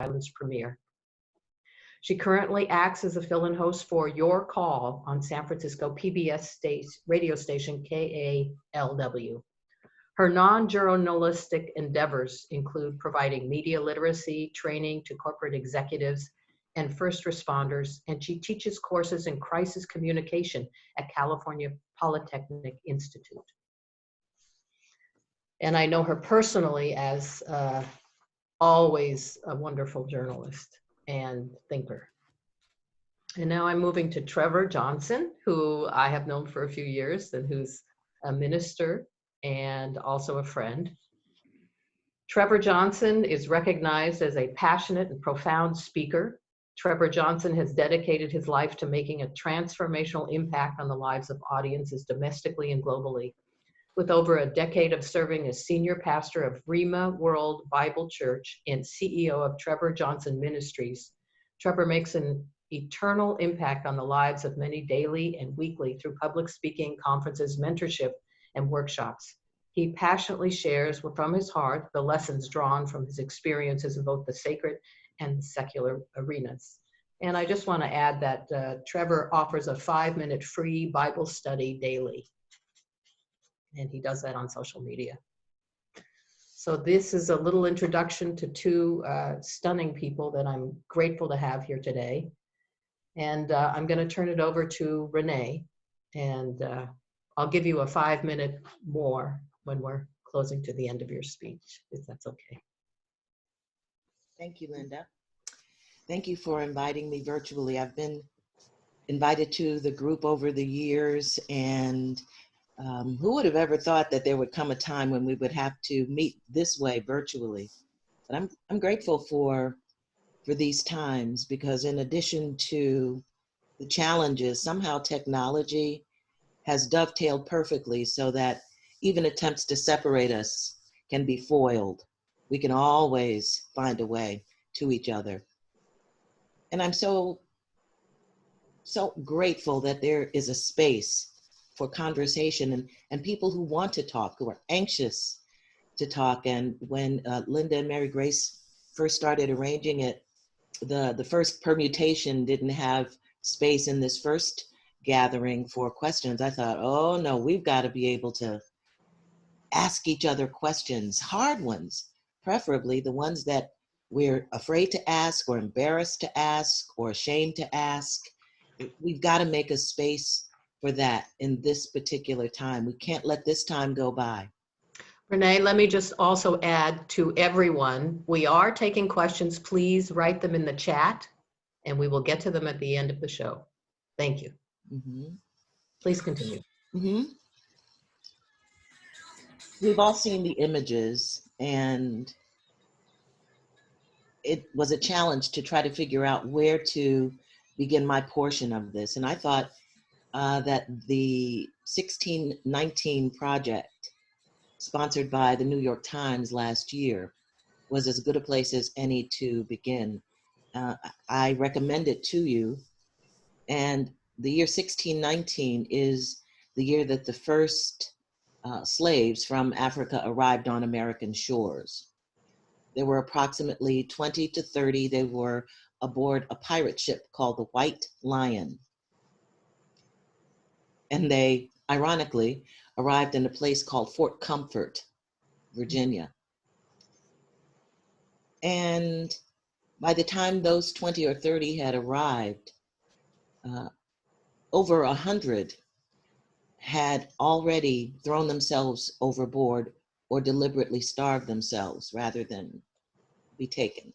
Island's premiere. She currently acts as a fill-in host for Your Call on San Francisco PBS radio station KALW. Her non-journalistic endeavors include providing media literacy training to corporate executives and first responders, and she teaches courses in crisis communication at California Polytechnic Institute. And I know her personally as always a wonderful journalist and thinker. And now I'm moving to Trevor Johnson, who I have known for a few years and who's a minister and also a friend. Trevor Johnson is recognized as a passionate and profound speaker. Trevor Johnson has dedicated his life to making a transformational impact on the lives of audiences domestically and globally. With over a decade of serving as senior pastor of Rhema World Bible Church and CEO of Trevor Johnson Ministries, Trevor makes an eternal impact on the lives of many daily and weekly through public speaking, conferences, mentorship, and workshops. He passionately shares from his heart the lessons drawn from his experiences in both the sacred and secular arenas. And I just want to add that Trevor offers a 5-minute free Bible study daily. And he does that on social media. So this is a little introduction to two stunning people that I'm grateful to have here today. And I'm going to turn it over to Renee, and I'll give you a 5-minute more when we're closing to the end of your speech, if that's okay. Thank you, Linda. Thank you for inviting me virtually. I've been invited to the group over the years, and who would have ever thought that there would come a time when we would have to meet this way virtually? But I'm grateful for these times, because in addition to the challenges, somehow technology has dovetailed perfectly so that even attempts to separate us can be foiled. We can always find a way to each other. And I'm so grateful that there is a space for conversation and people who want to talk, who are anxious to talk. And when Linda and Mary Grace first started arranging it, the first permutation didn't have space in this first gathering for questions. I thought, oh no, we've got to be able to ask each other questions, hard ones, preferably the ones that we're afraid to ask or embarrassed to ask or ashamed to ask. We've got to make a space for that in this particular time. We can't let this time go by. Renee, let me just also add to everyone, we are taking questions. Please write them in the chat and we will get to them at the end of the show. Thank you. Mm-hmm. Please continue. Mm-hmm. We've all seen the images, and it was a challenge to try to figure out where to begin my portion of this. And I thought that the 1619 project, sponsored by the New York Times last year, was as good a place as any to begin. I recommend it to you. And the year 1619 is the year that the first slaves from Africa arrived on American shores. There were approximately 20 to 30. They were aboard a pirate ship called the White Lion. And they, ironically, arrived in a place called Fort Comfort, Virginia. And by the time those 20 or 30 had arrived, over 100 had already thrown themselves overboard or deliberately starved themselves rather than be taken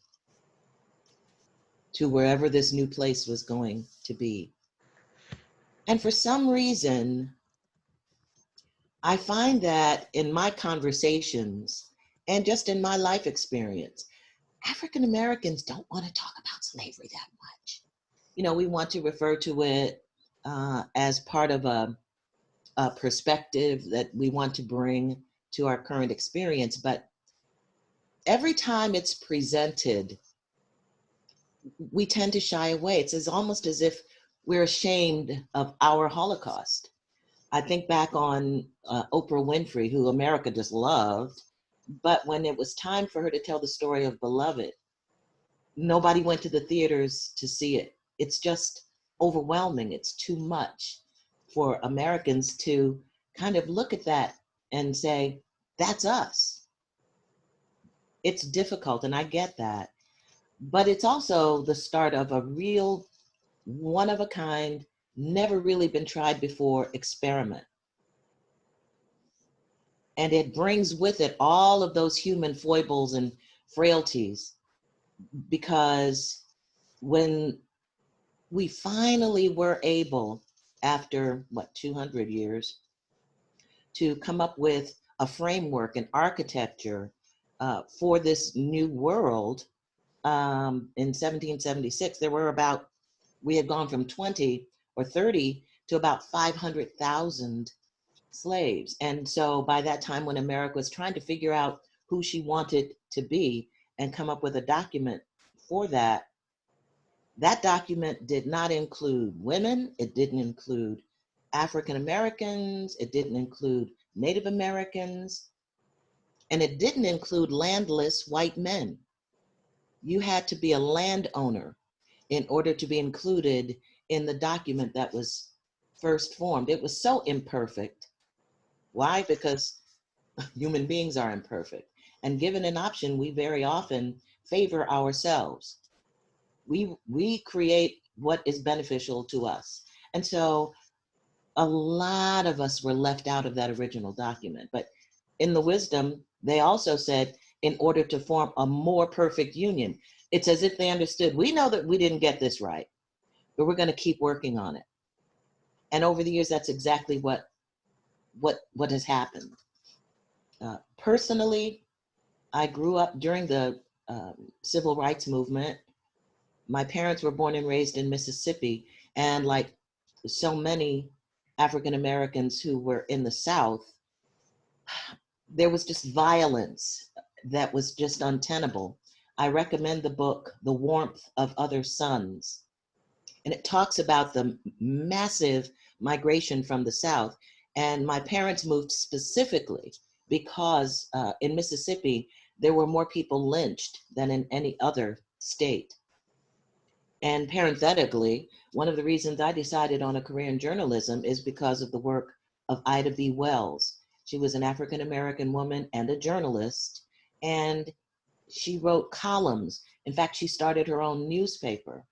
to wherever this new place was going to be. And for some reason, I find that in my conversations and just in my life experience, African Americans don't want to talk about slavery that much. You know, we want to refer to it as part of a perspective that we want to bring to our current experience. But every time it's presented, we tend to shy away. It's almost as if we're ashamed of our Holocaust. I think back on Oprah Winfrey, who America just loved, but when it was time for her to tell the story of Beloved, Nobody went to the theaters to see it. It's just overwhelming. It's too much for Americans to kind of look at that and say, that's us. It's difficult, and I get that. But it's also the start of a real one of a kind, never really been tried before experiment. And it brings with it all of those human foibles and frailties, because when we finally were able, after what, 200 years, to come up with a framework, an architecture for this new world in 1776, we had gone from 20 or 30 to about 500,000 slaves. And so by that time, when America was trying to figure out who she wanted to be and come up with a document for that, that document did not include women, it didn't include African Americans, it didn't include Native Americans, and it didn't include landless white men. You had to be a landowner in order to be included in the document that was first formed. It was so imperfect. Why? Because human beings are imperfect. And given an option, we very often favor ourselves. We create what is beneficial to us. And so a lot of us were left out of that original document. But in the wisdom, they also said, in order to form a more perfect union, it's as if they understood, we know that we didn't get this right, but we're going to keep working on it. And over the years, that's exactly what has happened. Personally, I grew up during the civil rights movement. My parents were born and raised in Mississippi, and like so many African Americans who were in the South, there was just violence that was just untenable. I recommend the book, The Warmth of Other Suns. And it talks about the massive migration from the South. And my parents moved specifically because in Mississippi, there were more people lynched than in any other state. And parenthetically, one of the reasons I decided on a career in journalism is because of the work of Ida B. Wells. She was an African-American woman and a journalist, and she wrote columns. In fact, she started her own newspaper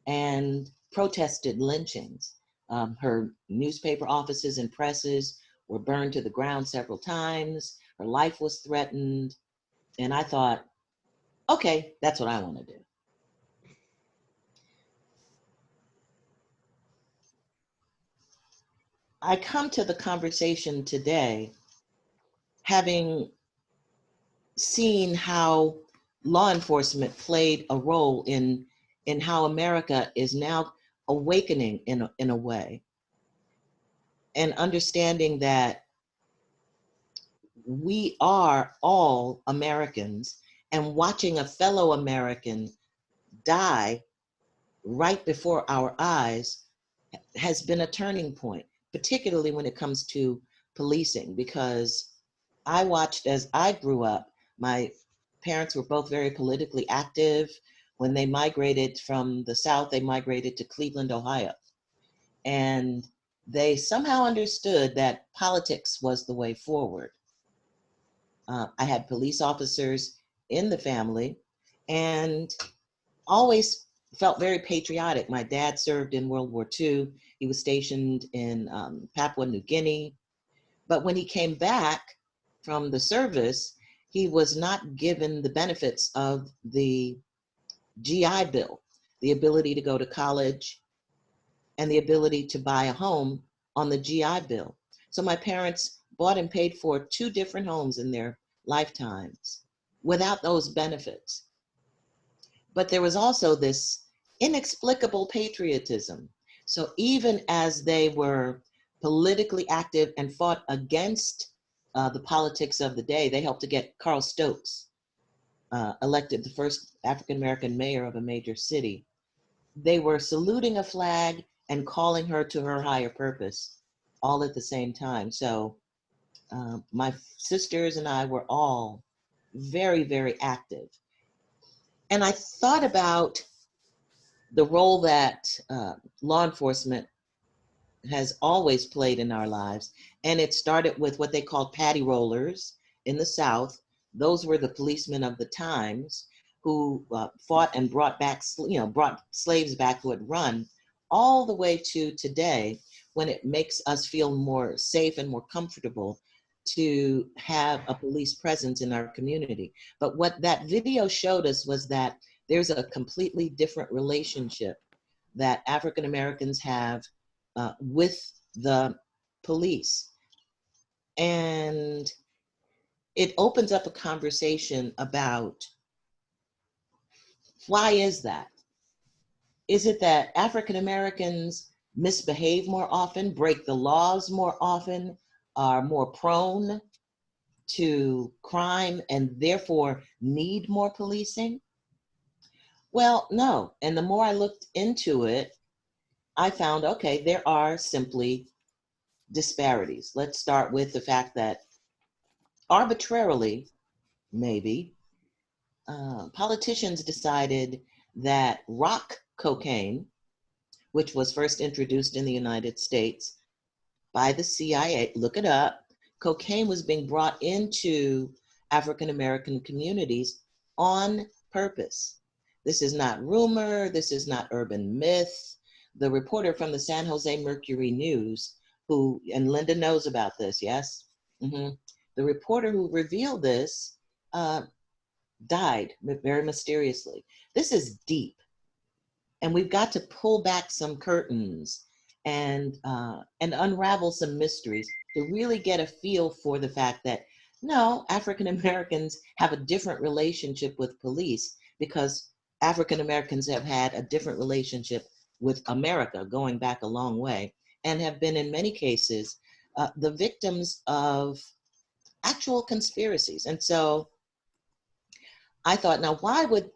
and protested lynchings. Her newspaper offices and presses were burned to the ground several times. Her life was threatened. And I thought, okay, that's what I want to do. I come to the conversation today having seen how law enforcement played a role in how America is now awakening in a way, and understanding that we are all Americans, and watching a fellow American die right before our eyes has been a turning point, particularly when it comes to policing, because I watched as I grew up. My parents were both very politically active. When they migrated from the South, they migrated to Cleveland, Ohio. And they somehow understood that politics was the way forward. I had police officers in the family and always felt very patriotic. My dad served in World War II. He was stationed in Papua New Guinea. But when he came back from the service, he was not given the benefits of the GI Bill, the ability to go to college and the ability to buy a home on the GI Bill. So my parents bought and paid for 2 different homes in their lifetimes without those benefits. But there was also this inexplicable patriotism. So even as they were politically active and fought against the politics of the day, they helped to get Carl Stokes elected the first African-American mayor of a major city. They were saluting a flag and calling her to her higher purpose all at the same time. So my sisters and I were all very, very active. And I thought about the role that law enforcement has always played in our lives. And it started with what they called patty rollers in the South. Those were the policemen of the times who fought and brought back, brought slaves back who had run, all the way to today, when it makes us feel more safe and more comfortable to have a police presence in our community. But what that video showed us was that there's a completely different relationship that African Americans have with the police. And it opens up a conversation about, why is that? Is it that African Americans misbehave more often, break the laws more often, are more prone to crime, and therefore need more policing? Well, no. And the more I looked into it, I found, okay, there are simply disparities. Let's start with the fact that arbitrarily, maybe, politicians decided that rock cocaine, which was first introduced in the United States by the CIA, look it up, cocaine was being brought into African American communities on purpose. This is not rumor, this is not urban myth. The reporter from the San Jose Mercury News, who, and Linda knows about this, yes? Mm-hmm. The reporter who revealed this died very mysteriously. This is deep. And we've got to pull back some curtains and unravel some mysteries to really get a feel for the fact that, no, African Americans have a different relationship with police because African Americans have had a different relationship with America going back a long way, and have been in many cases the victims of actual conspiracies. And so I thought, now why would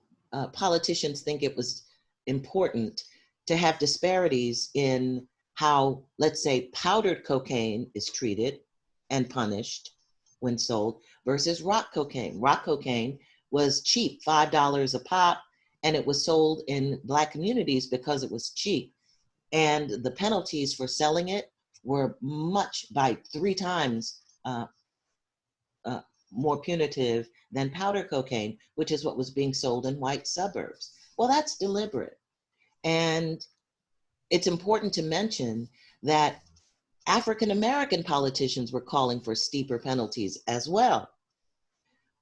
politicians think it was important to have disparities in how, let's say, powdered cocaine is treated and punished when sold versus rock cocaine? Rock cocaine was cheap, $5 a pop, and it was sold in Black communities because it was cheap. And the penalties for selling it were by 3 times more punitive than powder cocaine, which is what was being sold in white suburbs. Well, that's deliberate. And it's important to mention that African American politicians were calling for steeper penalties as well.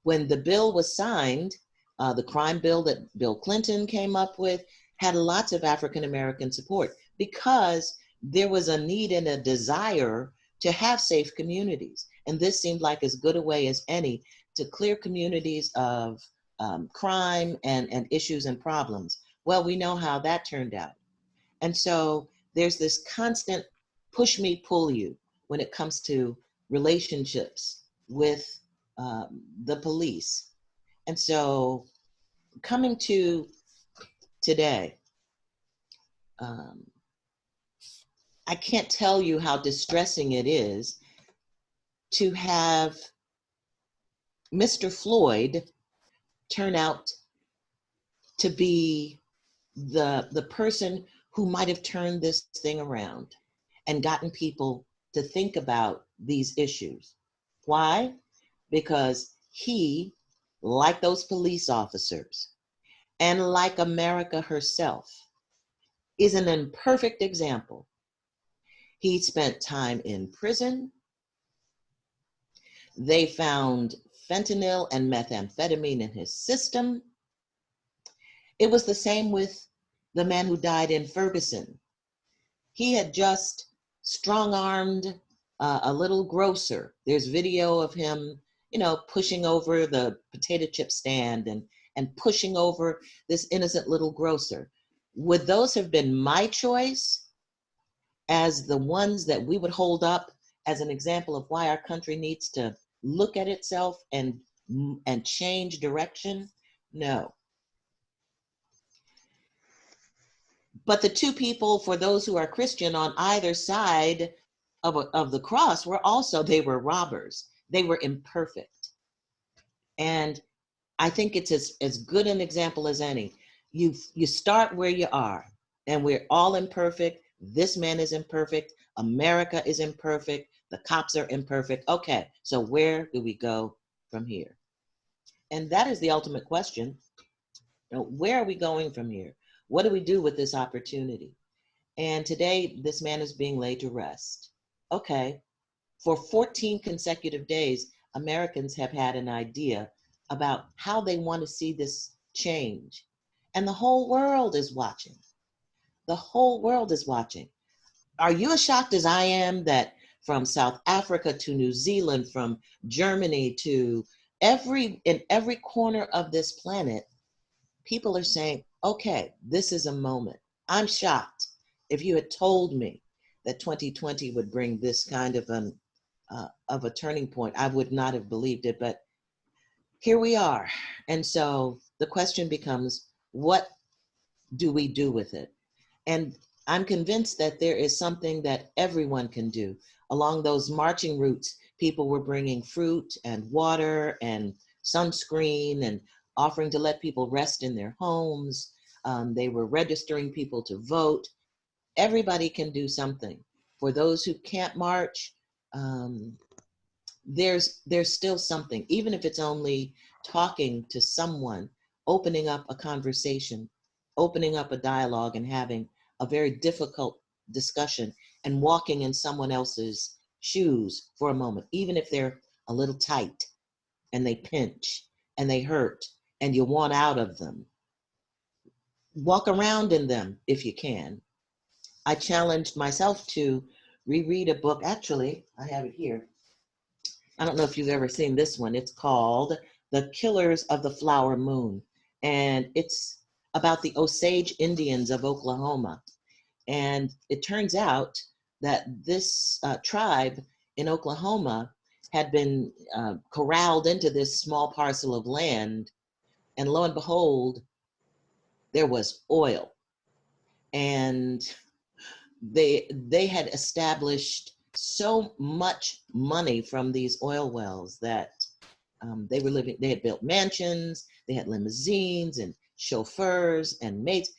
When the bill was signed, the crime bill that Bill Clinton came up with had lots of African American support because there was a need and a desire to have safe communities. And this seemed like as good a way as any to clear communities of crime and issues and problems. Well, we know how that turned out. And so there's this constant push me, pull you when it comes to relationships with the police. And so coming to today, I can't tell you how distressing it is to have Mr. Floyd turn out to be the person who might have turned this thing around and gotten people to think about these issues. Why? Because he, like those police officers, and like America herself, is an imperfect example. He spent time in prison. They found fentanyl and methamphetamine in his system. It was the same with the man who died in Ferguson. He had just strong-armed a little grocer. There's video of him, pushing over the potato chip stand and pushing over this innocent little grocer. Would those have been my choice as the ones that we would hold up as an example of why our country needs to look at itself and change direction? No. But the two people, for those who are Christian, on either side of the cross they were robbers. They were imperfect. And I think it's as good an example as any. You start where you are, and we're all imperfect. This man is imperfect. America is imperfect. The cops are imperfect. Okay, so where do we go from here? And that is the ultimate question. Where are we going from here? What do we do with this opportunity? And today, this man is being laid to rest. Okay, for 14 consecutive days, Americans have had an idea about how they want to see this change. And the whole world is watching. The whole world is watching. Are you as shocked as I am that from South Africa to New Zealand, from Germany to in every corner of this planet, people are saying, okay, this is a moment. I'm shocked. If you had told me that 2020 would bring this kind of a turning point, I would not have believed it, but here we are. And so the question becomes, what do we do with it? And I'm convinced that there is something that everyone can do. Along those marching routes, people were bringing fruit and water and sunscreen and offering to let people rest in their homes. They were registering people to vote. Everybody can do something. For those who can't march, there's still something, even if it's only talking to someone, opening up a conversation, opening up a dialogue, and having a very difficult discussion and walking in someone else's shoes for a moment, even if they're a little tight and they pinch and they hurt and you want out of them. Walk around in them if you can. I challenged myself to reread a book. Actually, I have it here. I don't know if you've ever seen this one. It's called The Killers of the Flower Moon. And it's about the Osage Indians of Oklahoma. And it turns out that this tribe in Oklahoma had been corralled into this small parcel of land. And lo and behold, there was oil. And they had established so much money from these oil wells that they had built mansions, they had limousines and chauffeurs and maids.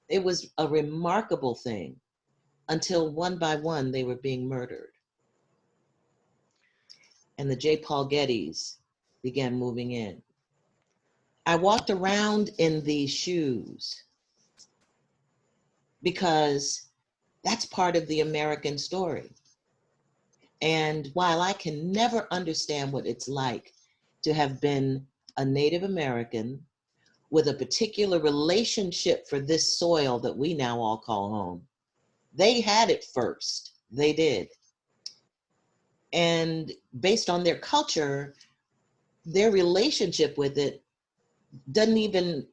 It was a remarkable thing until one by one they were being murdered. And the J. Paul Gettys began moving in. I walked around in these shoes because that's part of the American story. And while I can never understand what it's like to have been a Native American with a particular relationship for this soil that we now all call home, they had it first. They did. And based on their culture, their relationship with it doesn't even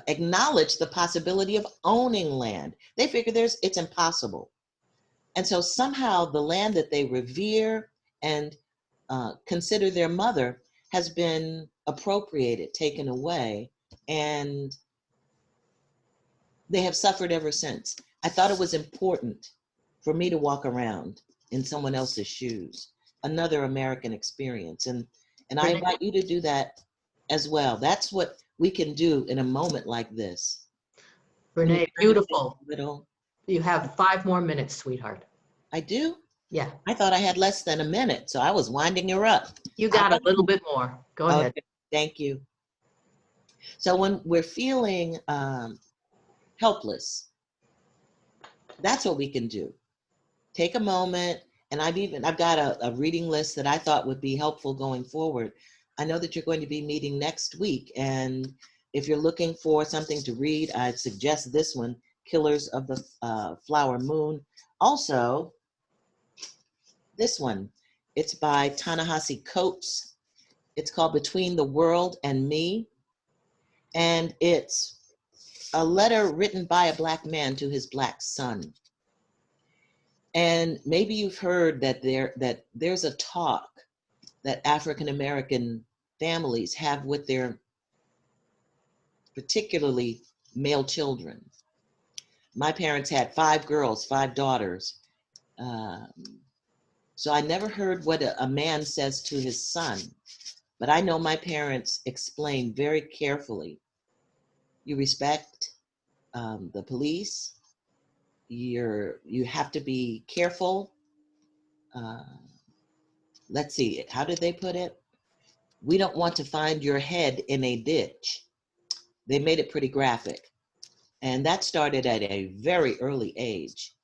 acknowledge the possibility of owning land. They figure it's impossible. And so somehow the land that they revere and consider their mother has been appropriated, taken away, and they have suffered ever since. I thought it was important for me to walk around in someone else's shoes, another American experience. And I invite you to do that as well. That's what we can do in a moment like this. Renee, beautiful. Little. You have 5 more minutes, sweetheart. I do? Yeah. I thought I had less than a minute, so I was winding her up. You got a little bit more. Go ahead. Okay, thank you. So when we're feeling helpless, that's what we can do. Take a moment, and I've got a reading list that I thought would be helpful going forward. I know that you're going to be meeting next week, and if you're looking for something to read, I'd suggest this one, Killers of the Flower Moon. Also, this one, it's by Ta-Nehisi Coates. It's called Between the World and Me. And it's a letter written by a Black man to his Black son. And maybe you've heard that there's a talk that African-American families have with their particularly male children. My parents had 5 girls, 5 daughters. So I never heard what a man says to his son, But I know my parents explained very carefully, you respect the police, you have to be careful. Uh, let's see, how did they put it? We don't want to find your head in a ditch. They made it pretty graphic. And that started at a very early age.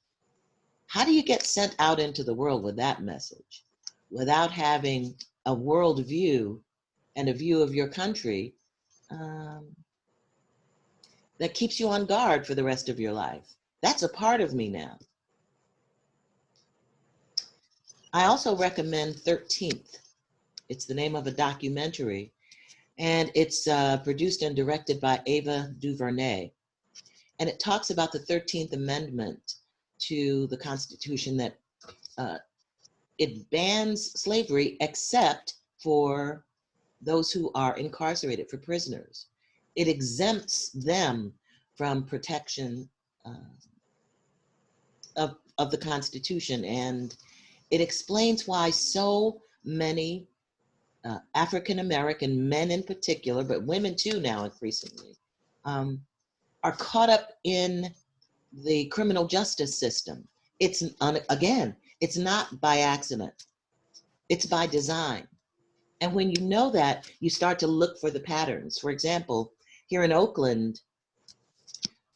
How do you get sent out into the world with that message without having a world view and a view of your country um, that keeps you on guard for the rest of your life? That's a part of me now. I also recommend 13th. It's the name of a documentary, and it's produced and directed by Ava DuVernay. And it talks about the 13th Amendment to the Constitution, that it bans slavery except for those who are incarcerated, for prisoners. It exempts them from protection of the Constitution. And it explains why so many African American men in particular, but women too now increasingly, are caught up in the criminal justice system. It's, again, it's not by accident, it's by design. And when you know that, you start to look for the patterns. For example, here in Oakland,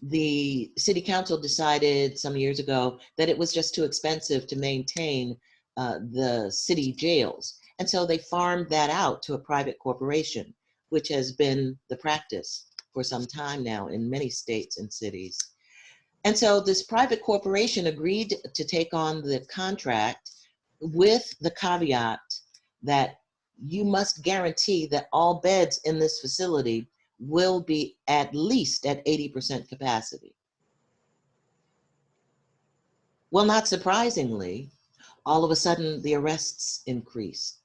the city council decided some years ago that it was just too expensive to maintain the city jails. And so they farmed that out to a private corporation, which has been the practice for some time now in many states and cities. And so this private corporation agreed to take on the contract with the caveat that you must guarantee that all beds in this facility will be at least at 80% capacity. Well, not surprisingly, all of a sudden the arrests increased.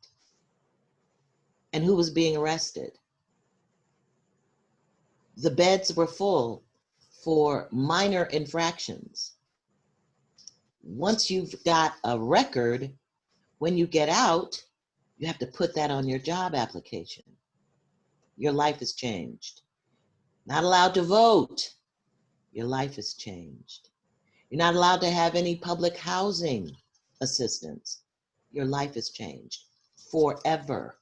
And who was being arrested? The beds were full for minor infractions. Once you've got a record, when you get out, you have to put that on your job application. Your life has changed. Not allowed to vote. Your life has changed. You're not allowed to have any public housing assistance. Your life has changed forever.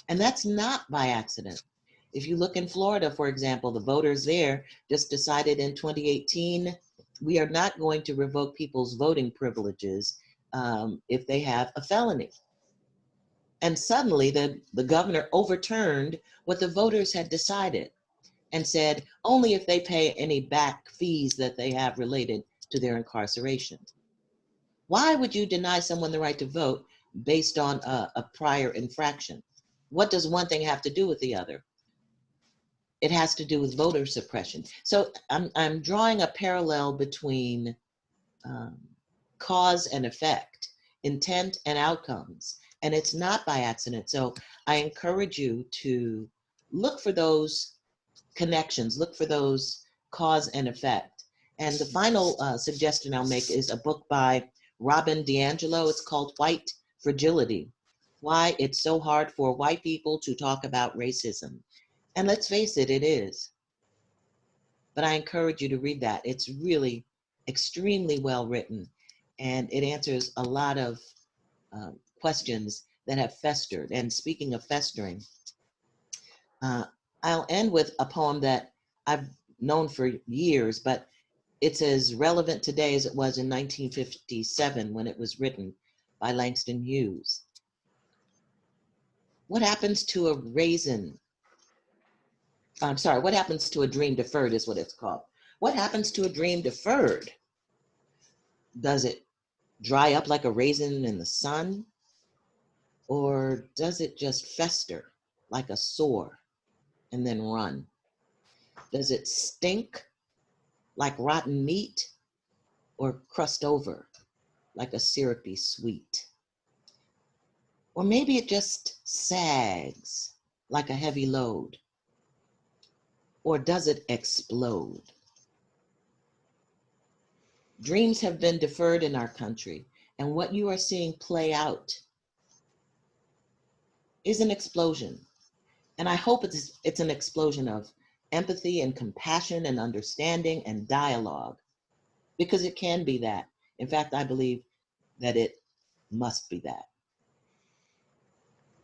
And that's not by accident. If you look in Florida, for example, the voters there just decided in 2018, we are not going to revoke people's voting privileges if they have a felony. And suddenly the governor overturned what the voters had decided and said only if they pay any back fees that they have related to their incarceration. Why would you deny someone the right to vote based on a prior infraction? What does one thing have to do with the other? It has to do with voter suppression. So I'm drawing a parallel between cause and effect, intent and outcomes. And it's not by accident. So I encourage you to look for those connections, look for those cause and effect. And the final suggestion I'll make is a book by Robin DiAngelo. It's called White Fragility: Why It's So Hard for White People to Talk About Racism. And let's face it, it is. But I encourage you to read that. It's really extremely well written, and it answers a lot of questions that have festered. And speaking of festering, I'll end with a poem that I've known for years, but it's as relevant today as it was in 1957 when it was written by Langston Hughes. What happens to a raisin? I'm sorry, what happens to a dream deferred is what it's called. What happens to a dream deferred? Does it dry up like a raisin in the sun? Or does it just fester like a sore and then run? Does it stink like rotten meat or crust over like a syrupy sweet? Or maybe it just sags like a heavy load. Or does it explode? Dreams have been deferred in our country, and what you are seeing play out is an explosion. And I hope it's an explosion of empathy and compassion and understanding and dialogue, because it can be that. In fact, I believe that it must be that.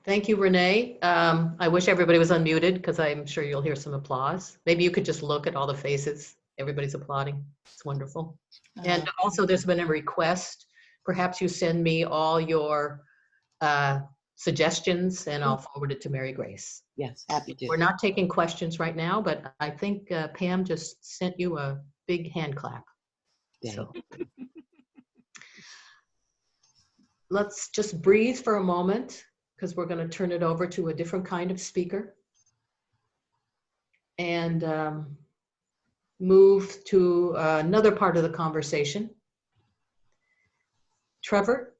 Thank you, Renee. I wish everybody was unmuted because I'm sure you'll hear some applause. Maybe you could just look at all the faces. Everybody's applauding. It's wonderful. And also there's been a request. Perhaps you send me all your suggestions and I'll forward it to Mary Grace. Yes, happy to. We're not taking questions right now, but I think Pam just sent you a big hand clap. So let's just breathe for a moment, because we're going to turn it over to a different kind of speaker and move to another part of the conversation. Trevor,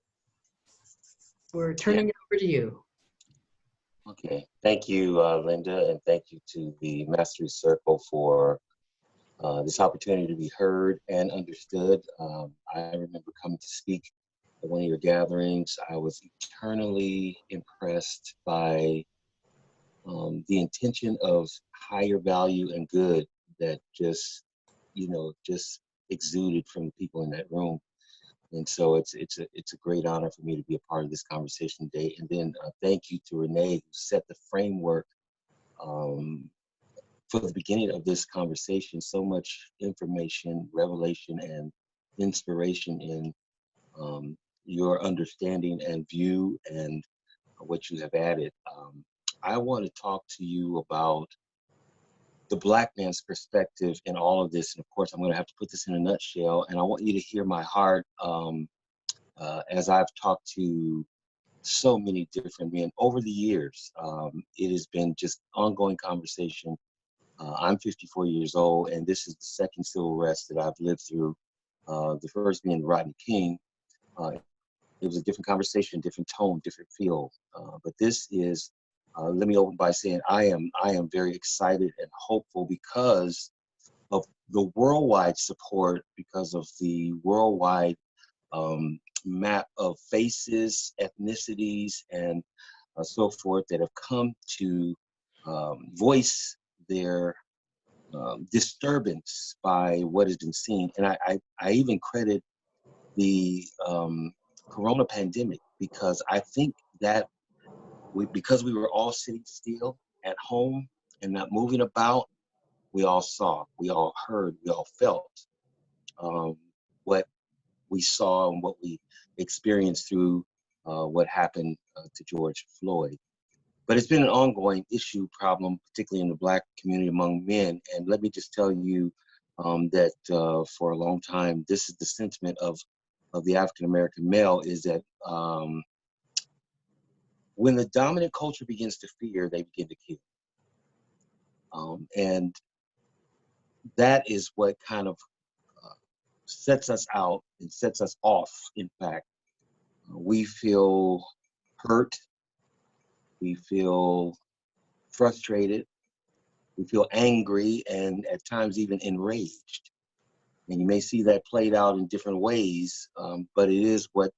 we're turning it over to you. Okay, thank you, Linda, and thank you to the Mastery Circle for this opportunity to be heard and understood. I remember coming to speak at one of your gatherings. I was eternally impressed by the intention of higher value and good that just exuded from the people in that room. And so it's a great honor for me to be a part of this conversation today. And then thank you to Renee, who set the framework for the beginning of this conversation. So much information, revelation, and inspiration in your understanding and view and what you have added. I want to talk to you about the Black man's perspective in all of this. And of course, I'm going to have to put this in a nutshell. And I want you to hear my heart as I've talked to so many different men over the years. It has been just ongoing conversation. I'm 54 years old, and this is the second civil arrest that I've lived through. The first being Rodney King. It was a different conversation, different tone, different feel. But this is, let me open by saying I am very excited and hopeful because of the worldwide support, because of the worldwide map of faces, ethnicities, and so forth that have come to voice their disturbance by what has been seen. And I even credit the Corona pandemic, because I think that because we were all sitting still at home and not moving about, we all saw, we all heard, we all felt what we saw and what we experienced through what happened to George Floyd. But it's been an ongoing issue, problem, particularly in the Black community among men. And let me just tell you that for a long time, this is the sentiment of the African-American male, is that when the dominant culture begins to fear, they begin to kill. And that is what kind of sets us out and sets us off, in fact. We feel hurt, we feel frustrated, we feel angry, and at times even enraged. And you may see that played out in different ways, but it is what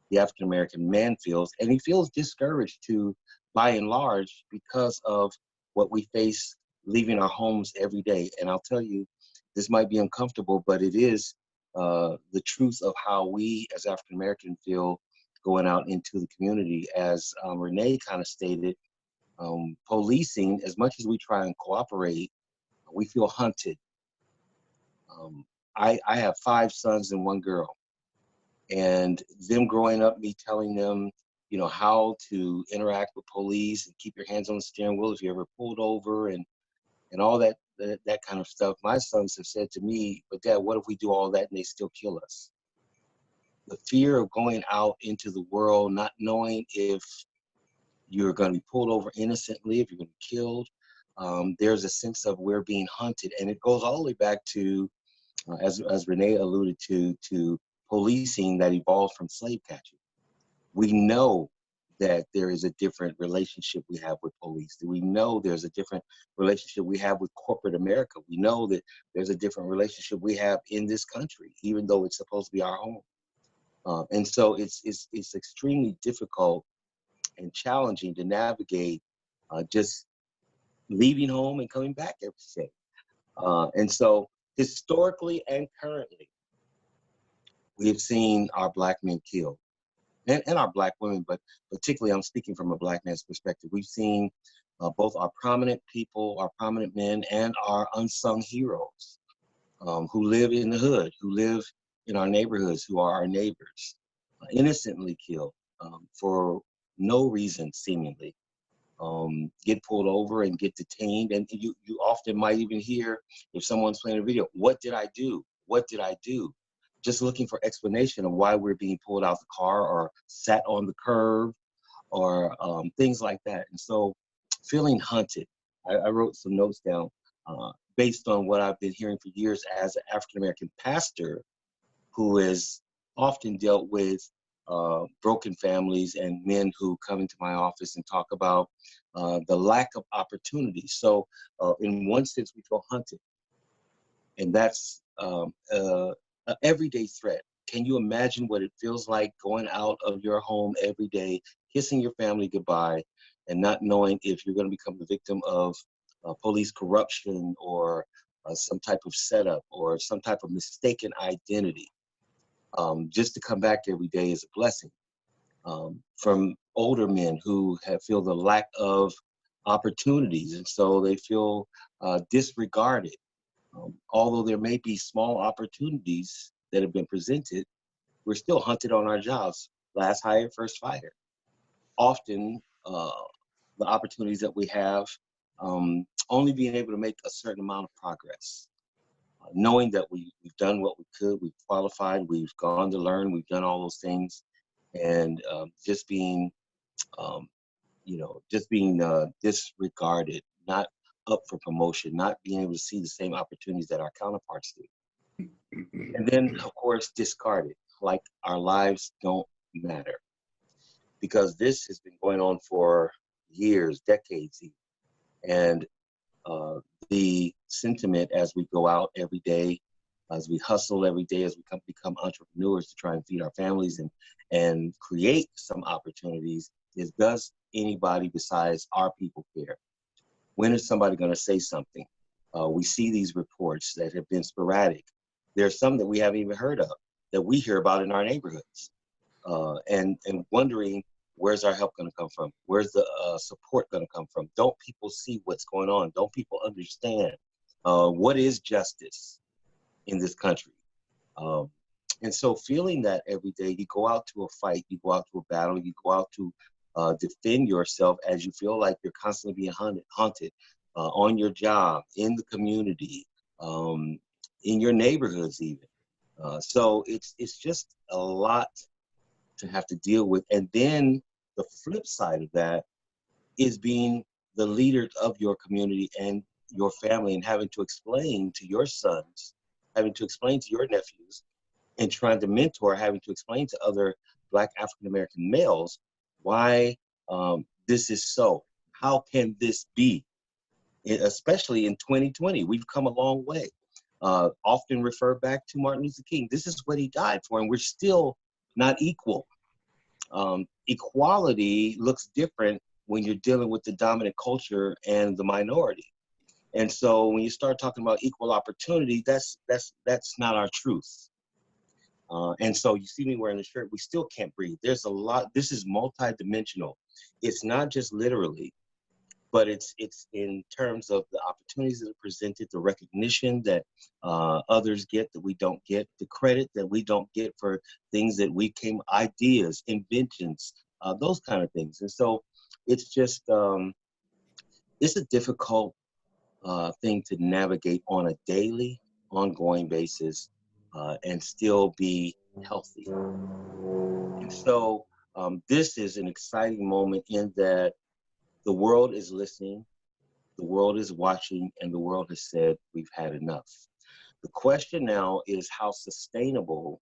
the African-American man feels. And he feels discouraged too, by and large, because of what we face leaving our homes every day. And I'll tell you, this might be uncomfortable, but it is the truth of how we as African-American feel going out into the community. As Renee kind of stated, policing, as much as we try and cooperate, we feel hunted. I have 5 sons and 1 girl, and them growing up, me telling them, you know, how to interact with police and keep your hands on the steering wheel if you're ever pulled over, and all that kind of stuff. My sons have said to me, but Dad, what if we do all that and they still kill us? The fear of going out into the world, not knowing if you're going to be pulled over innocently, if you're going to be killed. There's a sense of we're being hunted. And it goes all the way back to, as Renee alluded to policing that evolved from slave catching. We know that there is a different relationship we have with police. We know there's a different relationship we have with corporate America. We know that there's a different relationship we have in this country, even though it's supposed to be our home. And so it's extremely difficult and challenging to navigate just leaving home and coming back every day. And so historically and currently, we have seen our Black men killed and our Black women, but particularly I'm speaking from a Black man's perspective. We've seen both our prominent people, our prominent men, and our unsung heroes who live in the hood, who live in our neighborhoods, who are our neighbors, innocently killed for no reason, seemingly. Get pulled over and get detained. And you often might even hear, if someone's playing a video, what did I do? What did I do? Just looking for explanation of why we're being pulled out the car or sat on the curb or things like that. And so feeling hunted. I wrote some notes down based on what I've been hearing for years as an African-American pastor who has often dealt with broken families and men who come into my office and talk about the lack of opportunity. So in one sense, we feel hunted. And that's an everyday threat. Can you imagine what it feels like going out of your home every day, kissing your family goodbye, and not knowing if you're going to become the victim of police corruption or some type of setup or some type of mistaken identity? Just to come back every day is a blessing. From older men who feel the lack of opportunities, and so they feel disregarded. Although there may be small opportunities that have been presented, we're still hunted on our jobs. Last hired, first fired. Often, the opportunities that we have, only being able to make a certain amount of progress. Knowing that we've done what we could, we've qualified, we've gone to learn, we've done all those things, and just being, just being disregarded, not up for promotion, not being able to see the same opportunities that our counterparts do. And then, of course, discarded, like our lives don't matter. Because this has been going on for years, decades even. And the sentiment as we go out every day, as we hustle every day, as we become entrepreneurs to try and feed our families and create some opportunities is, does anybody besides our people care? When is somebody going to say something? We see these reports that have been sporadic. There's some that we haven't even heard of that we hear about in our neighborhoods, and wondering, where's our help going to come from? Where's the support going to come from? Don't people see what's going on? Don't people understand what is justice in this country? And so feeling that every day, you go out to a fight, you go out to a battle, you go out to defend yourself as you feel like you're constantly being hunted on your job, in the community, in your neighborhoods even. So it's just a lot to have to deal with. And then the flip side of that is being the leader of your community and your family and having to explain to your sons, having to explain to your nephews, and trying to mentor, having to explain to other Black African-American males why this is so. How can this be? Especially in 2020, we've come a long way. Often refer back to Martin Luther King. This is what he died for, and we're still not equal. Equality looks different when you're dealing with the dominant culture and the minority. And so when you start talking about equal opportunity, that's not our truth. And so you see me wearing the shirt, we still can't breathe. There's a lot, this is multidimensional. It's not just literally, but it's in terms of the opportunities that are presented, the recognition that others get that we don't get, the credit that we don't get for things that we came, ideas, inventions, those kind of things. And so it's just, it's a difficult thing to navigate on a daily, ongoing basis and still be healthy. And so this is an exciting moment in that the world is listening, the world is watching, and the world has said, we've had enough. The question now is, how sustainable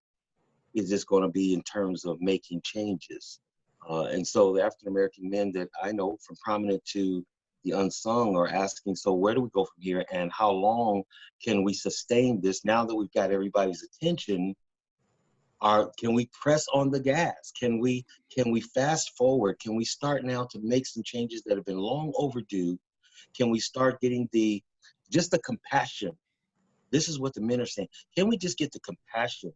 is this going to be in terms of making changes? And so the African-American men that I know, from prominent to the unsung, are asking, so where do we go from here, and how long can we sustain this now that we've got everybody's attention? Can we press on the gas? Can we fast forward? Can we start now to make some changes that have been long overdue Can we start getting just the compassion? This is what the men are saying. Can we just get the compassion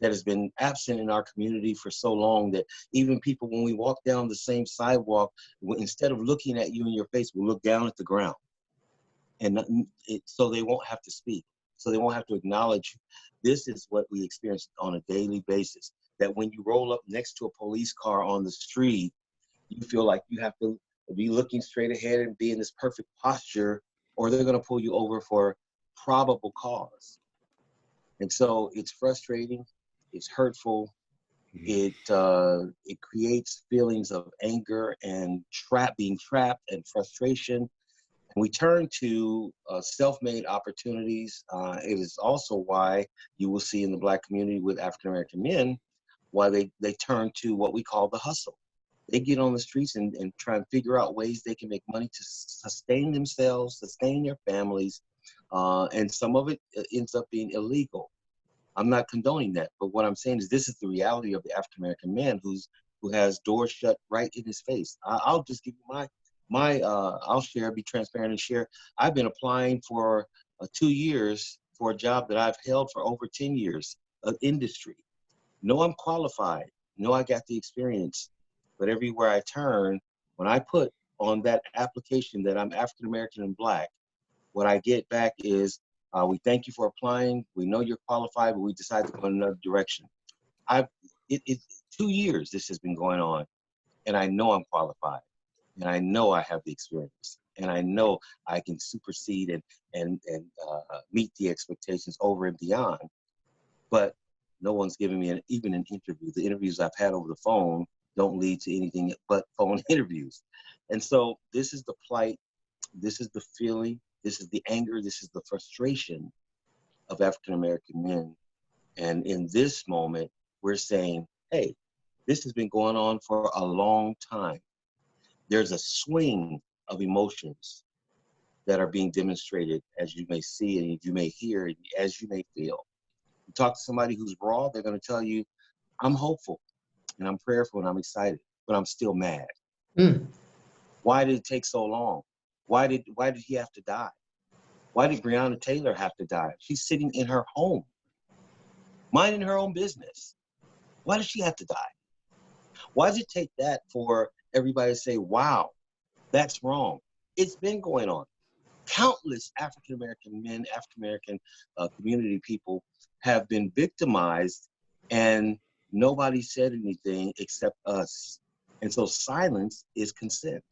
that has been absent in our community for so long, that even people, when we walk down the same sidewalk, instead of looking at you in your face, we'll look down at the ground. And so they won't have to speak, so they won't have to acknowledge you. This is what we experience on a daily basis, that when you roll up next to a police car on the street, you feel like you have to be looking straight ahead and be in this perfect posture, or they're going to pull you over for probable cause. And so it's frustrating, it's hurtful, it creates feelings of anger and being trapped and frustration. And we turn to self-made opportunities. It is also why you will see in the Black community with African-American men, why they turn to what we call the hustle. They get on the streets and try and figure out ways they can make money to sustain themselves, sustain their families, and some of it ends up being illegal. I'm not condoning that, but what I'm saying is this is the reality of the African-American man who has doors shut right in his face. I'll just give you I'll share, be transparent and share. I've been applying for 2 years for a job that I've held for over 10 years of industry. Know I'm qualified, know I got the experience, but everywhere I turn, when I put on that application that I'm African-American and Black, what I get back is, we thank you for applying. We know you're qualified, but we decided to go in another direction. It's 2 years this has been going on, and I know I'm qualified, and I know I have the experience, and I know I can supersede and meet the expectations over and beyond. But no one's giving me even an interview. The interviews I've had over the phone don't lead to anything but phone interviews. And so this is the plight, this is the feeling, this is the anger, this is the frustration of African-American men. And in this moment, we're saying, hey, this has been going on for a long time. There's a swing of emotions that are being demonstrated, as you may see and you may hear, and as you may feel. You talk to somebody who's raw, they're going to tell you, I'm hopeful and I'm prayerful and I'm excited, but I'm still mad. Mm. Why did it take so long? Why did he have to die? Why did Breonna Taylor have to die? She's sitting in her home, minding her own business. Why does she have to die? Why does it take that for everybody to say, wow, that's wrong? It's been going on. Countless African-American men, African-American community people have been victimized, and nobody said anything except us. And so silence is consent.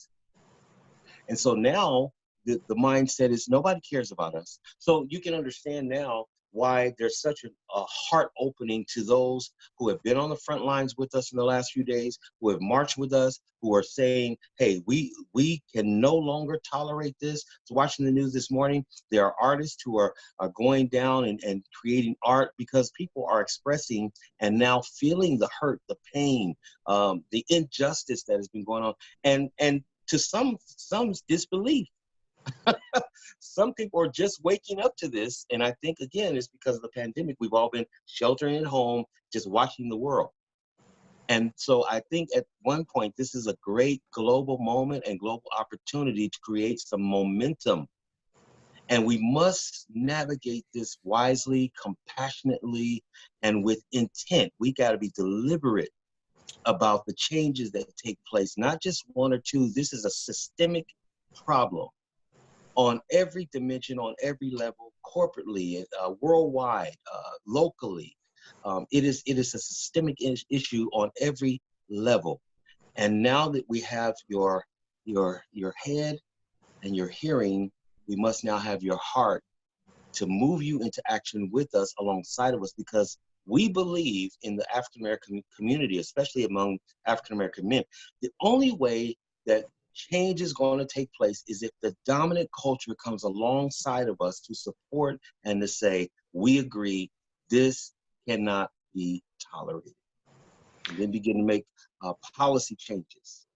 And so now the mindset is nobody cares about us. So you can understand now why there's such a heart opening to those who have been on the front lines with us in the last few days, who have marched with us, who are saying, hey, we can no longer tolerate this. So watching the news this morning, there are artists who are going down and creating art because people are expressing and now feeling the hurt, the pain, the injustice that has been going on. And to some's disbelief. Some people are just waking up to this. And I think, again, it's because of the pandemic. We've all been sheltering at home, just watching the world. And so I think at one point, this is a great global moment and global opportunity to create some momentum. And we must navigate this wisely, compassionately, and with intent. We got to be deliberate about the changes that take place, not just one or two. This is a systemic problem on every dimension, on every level, corporately, worldwide, locally. It is a systemic issue on every level. And now that we have your head and your hearing, we must now have your heart to move you into action with us, alongside of us, because we believe in the African-American community, especially among African-American men. The only way that change is going to take place is if the dominant culture comes alongside of us to support and to say, we agree, this cannot be tolerated. And then begin to make policy changes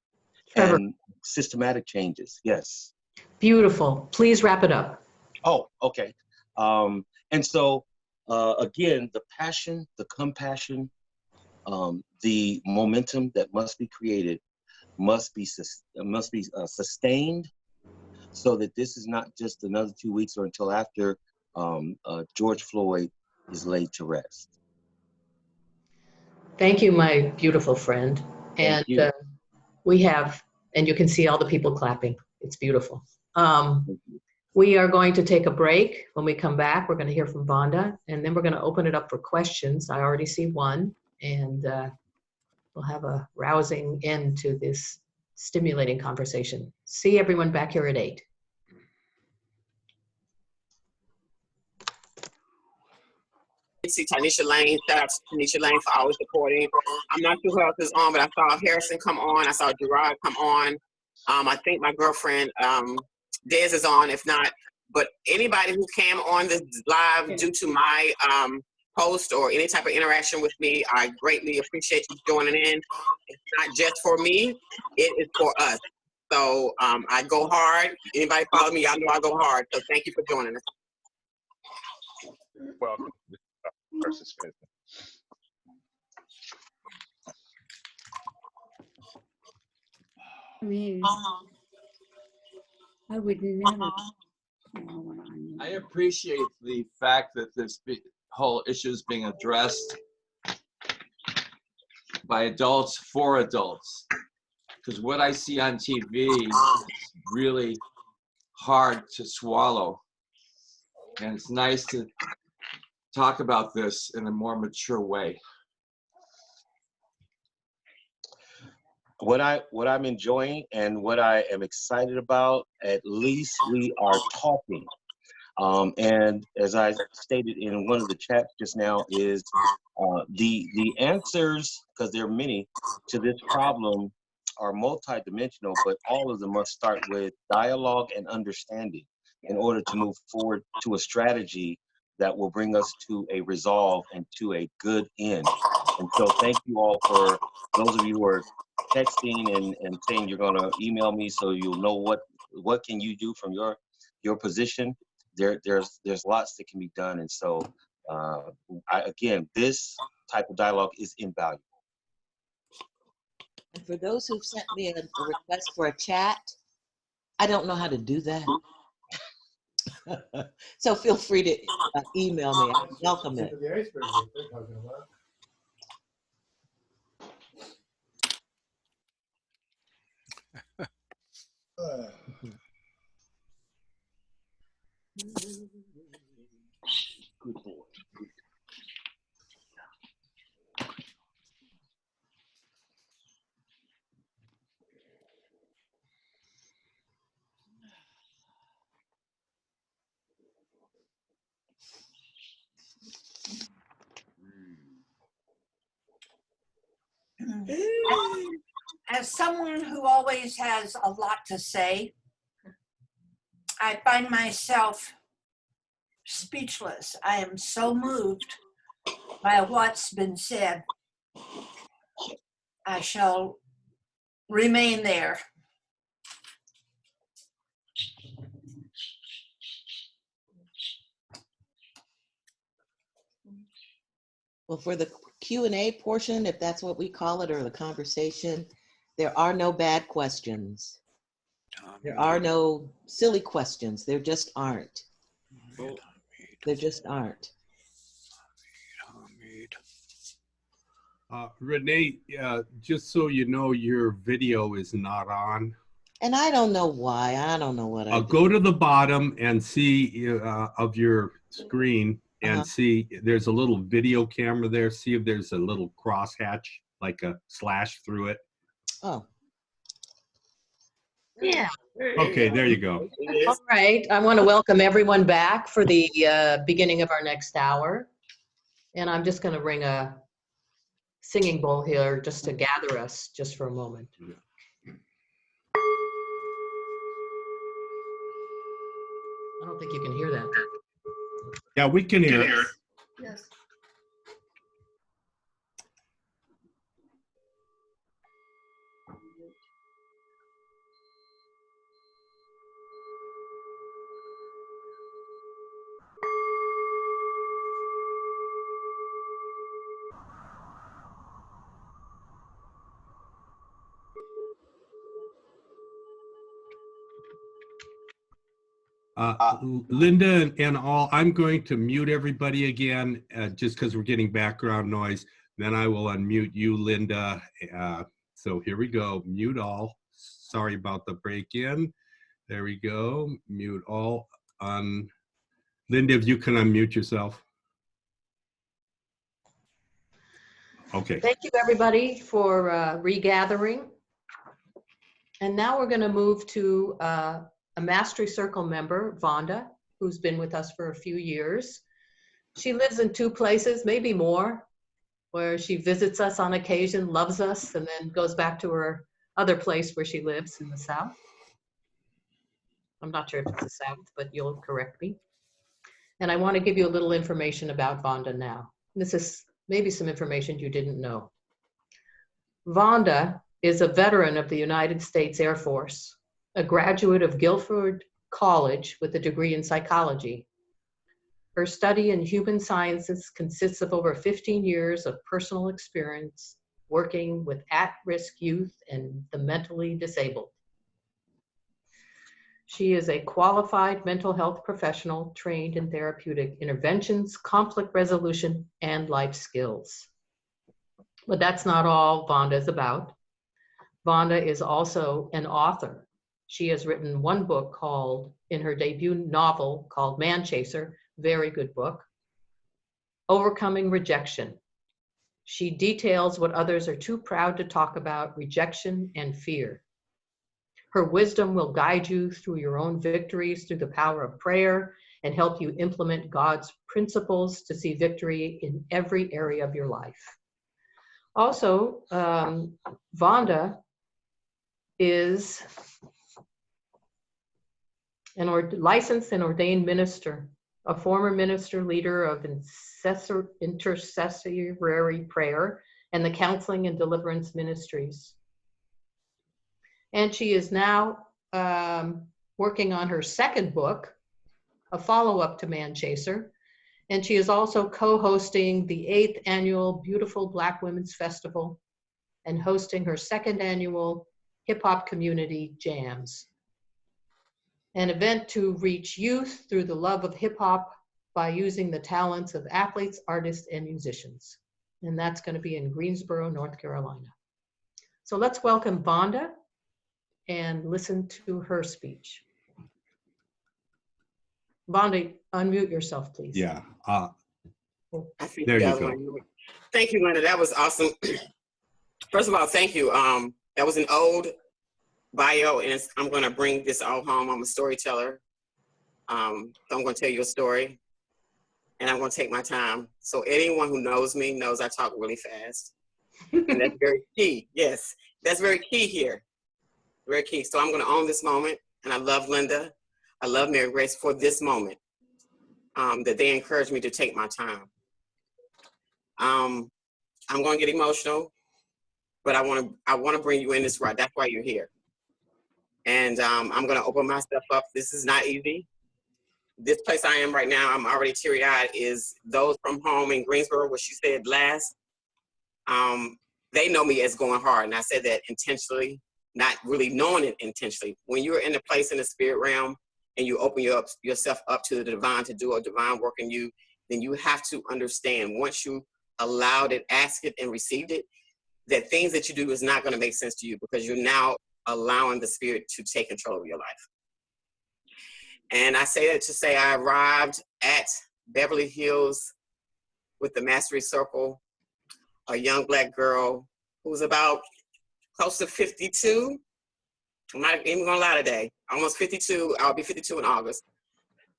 Trevor, and systematic changes. Yes. beautiful. Please wrap it up. Oh, okay. And so, again, the passion, the compassion, the momentum that must be created must be sustained, so that this is not just another 2 weeks or until after George Floyd is laid to rest. Thank you, my beautiful friend. Thank And you. we have, and you can see all the people clapping. It's beautiful. We are going to take a break. When we come back, we're going to hear from Vonda, and then we're going to open it up for questions. I already see one, and we'll have a rousing end to this stimulating conversation. See everyone back here at 8. See Tanisha Lane, shout out to Tanisha Lane for always supporting. I'm not sure who else is on, but I saw Harrison come on. I saw Gerard come on. I think my girlfriend Des is on, if not. But anybody who came on this live due to my post or any type of interaction with me, I greatly appreciate you joining in. It's not just for me, it is for us. So I go hard. Anybody follow me, y'all know I go hard. So thank you for joining us. Welcome. Person Smith. I mean, I would never. I appreciate the fact that this whole issue is being addressed by adults for adults, because what I see on TV is really hard to swallow, and it's nice to talk about this in a more mature way. What I'm enjoying and what I am excited about, at least we are talking. And as I stated in one of the chats just now, is the answers, because there are many, to this problem are multidimensional, but all of them must start with dialogue and understanding in order to move forward to a strategy that will bring us to a resolve and to a good end. And so thank you all for those of you who are texting and saying you're going to email me so you'll know what can you do from your position. There's lots that can be done. And so again, this type of dialogue is invaluable. And for those who've sent me a request for a chat, I don't know how to do that. So feel free to email me. I welcome it. Good boy. As someone who always has a lot to say, I find myself speechless. I am so moved by what's been said. I shall remain there. Well, for the Q&A portion, if that's what we call it, or the conversation, there are no bad questions. There are no silly questions. There just aren't. There just aren't. Renee, just so you know, your video is not on. And I don't know why. I don't know what I did. Go to the bottom and see of your screen and see there's a little video camera there. See if there's a little crosshatch, like a slash through it. Oh. Yeah. Okay, there you go. All right. I want to welcome everyone back for the beginning of our next hour. And I'm just going to bring a singing bowl here just to gather us just for a moment. I don't think you can hear that. Yeah, we can hear it. Yes. Linda and all, I'm going to mute everybody again, just because we're getting background noise. Then I will unmute you, Linda. So here we go. Mute all. Sorry about the break-in. There we go. Mute all. Linda, if you can unmute yourself. Okay. Thank you, everybody, for regathering. And now we're going to move to a Mastery Circle member, Vonda, who's been with us for a few years. She lives in 2 places, maybe more, where she visits us on occasion, loves us, and then goes back to her other place where she lives in the South. I'm not sure if it's the South, but you'll correct me. And I want to give you a little information about Vonda now. This is maybe some information you didn't know. Vonda is a veteran of the United States Air Force, a graduate of Guilford College with a degree in psychology. Her study in human sciences consists of over 15 years of personal experience working with at-risk youth and the mentally disabled. She is a qualified mental health professional trained in therapeutic interventions, conflict resolution, and life skills. But that's not all Vonda is about. Vonda is also an author. She has written 1 book in her debut novel called Man Chaser, very good book, Overcoming Rejection. She details what others are too proud to talk about, rejection and fear. Her wisdom will guide you through your own victories through the power of prayer and help you implement God's principles to see victory in every area of your life. Also, Vonda is a licensed and ordained minister, a former minister leader of intercessory prayer and the Counseling and Deliverance Ministries. And she is now working on her 2nd book, a follow-up to Man Chaser. And she is also co-hosting the 8th annual Beautiful Black Women's Festival and hosting her 2nd annual Hip Hop Community Jams, an event to reach youth through the love of hip hop by using the talents of athletes, artists, and musicians. And that's going to be in Greensboro, North Carolina. So let's welcome Vonda and listen to her speech. Vonda, unmute yourself, please. Yeah. I see There the you other go. one. Thank you, Linda. That was awesome. First of all, thank you. That was an old bio, and I'm going to bring this all home. I'm a storyteller. So I'm going to tell you a story, and I'm going to take my time. So anyone who knows me knows I talk really fast, and that's very key. Yes, that's very key here. Very key. So I'm going to own this moment, and I love Linda. I love Mary Grace for this moment, that they encouraged me to take my time. I'm going to get emotional, but I want to bring you in this ride. That's why you're here. And I'm going to open myself up. This is not easy. This place I am right now, I'm already teary-eyed, is those from home in Greensboro, what she said last. They know me as going hard, and I said that intentionally, not really knowing it intentionally. When you're in a place in the spirit realm and you open yourself up to the divine to do a divine work in you, then you have to understand, once you allowed it, asked it, and received it, that things that you do is not going to make sense to you, because you're now allowing the spirit to take control of your life. And I say that to say I arrived at Beverly Hills with the Mastery Circle, a young Black girl who was about close to 52. I'm not even gonna lie today, almost 52. I'll be 52 in August.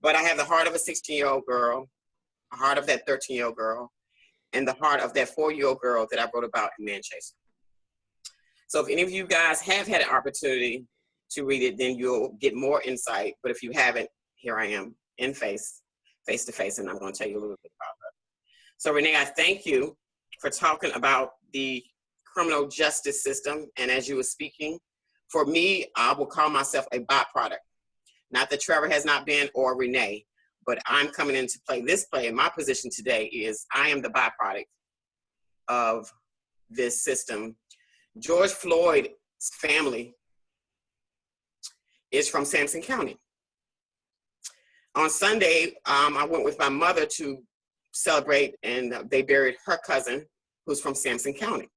But I have the heart of a 16-year-old girl, a heart of that 13-year-old girl, and the heart of that 4-year-old girl that I wrote about in Man Chaser. So if any of you guys have had an opportunity to read it, then you'll get more insight. But if you haven't, here I am in face to face, and I'm going to tell you a little bit about that. So Renee, I thank you for talking about the criminal justice system. And as you were speaking, for me, I will call myself a byproduct. Not that Trevor has not been, or Renee, but I'm coming into play. This play, in my position today, is I am the byproduct of this system. George Floyd's family is from Sampson County. On Sunday, I went with my mother to celebrate, and they buried her cousin, who's from Sampson County.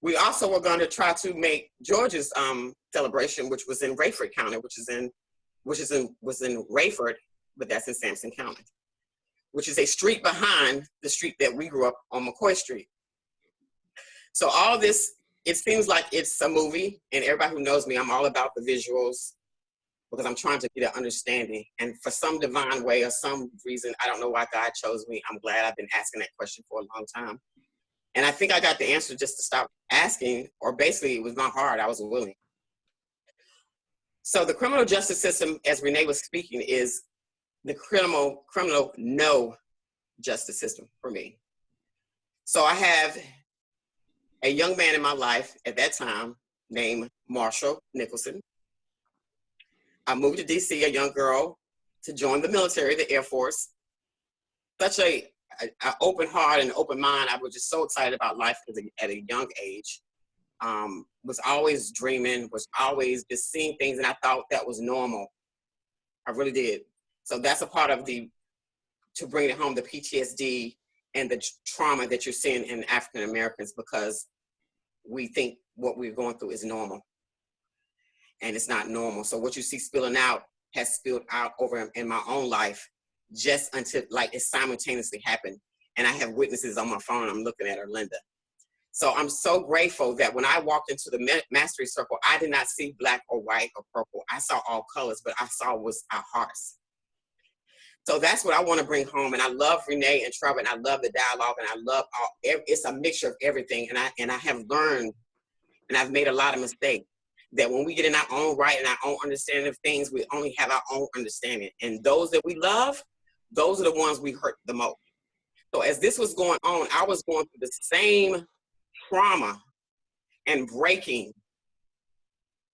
We also were going to try to make George's celebration, which was in Rayford County, was in Rayford, but that's in Sampson County, which is a street behind the street that we grew up on, McCoy Street. So all this, it seems like it's a movie, and everybody who knows me, I'm all about the visuals because I'm trying to get an understanding. And for some divine way or some reason, I don't know why God chose me. I'm glad. I've been asking that question for a long time. And I think I got the answer just to stop asking, or basically it was my heart, I was willing. So the criminal justice system, as Renee was speaking, is the criminal no justice system for me. So I have a young man in my life at that time named Marshall Nicholson. I moved to DC, a young girl, to join the military, the Air Force. Such an open heart and open mind. I was just so excited about life at a young age. Was always dreaming, was always just seeing things, and I thought that was normal. I really did. So that's a part of to bring it home, the PTSD and the trauma that you're seeing in African Americans, because we think what we're going through is normal. And it's not normal. So what you see spilling out has spilled out over in my own life, just until like it simultaneously happened. And I have witnesses on my phone. I'm looking at her, Linda. So I'm so grateful that when I walked into the mastery circle, I did not see black or white or purple. I saw all colors, but I saw was our hearts. So that's what I want to bring home. And I love Renee and Trevor, and I love the dialogue, and I love it's a mixture of everything. And I have learned, and I've made a lot of mistakes, that when we get in our own right and our own understanding of things, we only have our own understanding. And those that we love, those are the ones we hurt the most. So as this was going on, I was going through the same trauma and breaking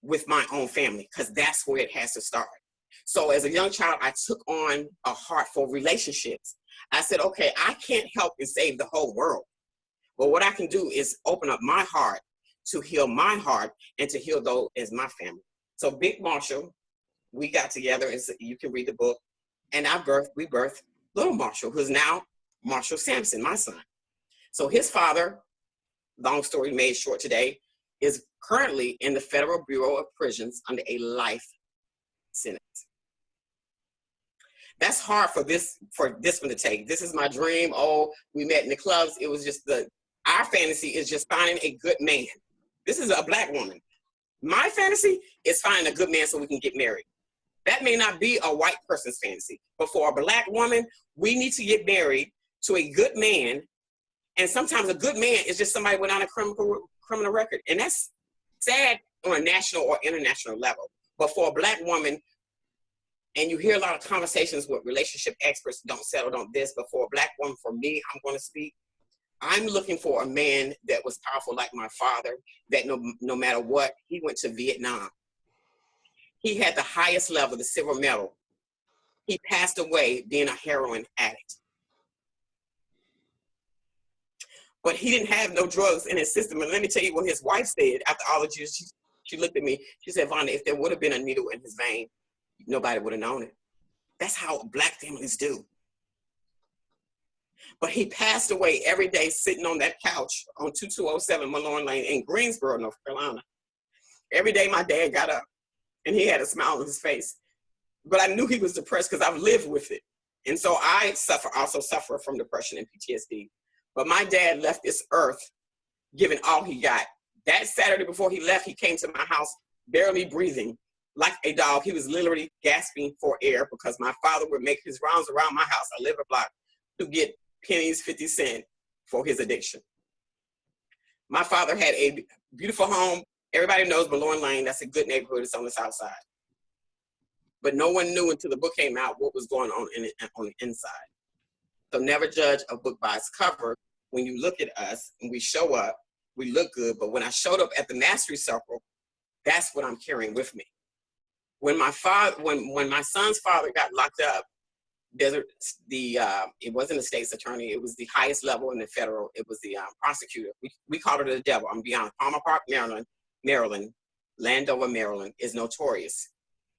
with my own family, because that's where it has to start. So as a young child, I took on a heart for relationships. I said, okay, I can't help and save the whole world, but what I can do is open up my heart to heal my heart and to heal those as my family. So Big Marshall, we got together, and so you can read the book, and we birthed Little Marshall, who's now Marshall Sampson, my son. So his father, long story made short today, is currently in the Federal Bureau of Prisons under a life sentence. That's hard for this one to take. This is my dream. Oh, we met in the clubs. It was just our fantasy is just finding a good man. This is a black woman. My fantasy is finding a good man so we can get married. That may not be a white person's fantasy, but for a black woman, we need to get married to a good man. And sometimes a good man is just somebody without a criminal record. And that's sad on a national or international level. But for a black woman, and you hear a lot of conversations with relationship experts, don't settle, don't this, but for a black woman, for me, I'm going to speak. I'm looking for a man that was powerful like my father, that no matter what, he went to Vietnam. He had the highest level, the silver medal. He passed away being a heroin addict. But he didn't have no drugs in his system. And let me tell you what his wife said after all the years. She looked at me. She said, Vonda, if there would have been a needle in his vein, nobody would have known it. That's how black families do. But he passed away every day sitting on that couch on 2207 Malone Lane in Greensboro, North Carolina. Every day my dad got up and he had a smile on his face. But I knew he was depressed because I've lived with it. And so I also suffer from depression and PTSD. But my dad left this earth giving all he got. That Saturday before he left, he came to my house barely breathing like a dog. He was literally gasping for air because my father would make his rounds around my house, I live a block, to get pennies, 50 cents for his addiction. My father had a beautiful home. Everybody knows Malone Lane. That's a good neighborhood. It's on the south side. But no one knew until the book came out what was going on on the inside. So never judge a book by its cover. When you look at us and we show up, we look good. But when I showed up at the mastery circle, that's what I'm carrying with me. When my son's father got locked up, it wasn't the state's attorney. It was the highest level in the federal. It was the prosecutor. We called her the devil. I'm beyond. Palmer Park, Maryland, Landover, Maryland is notorious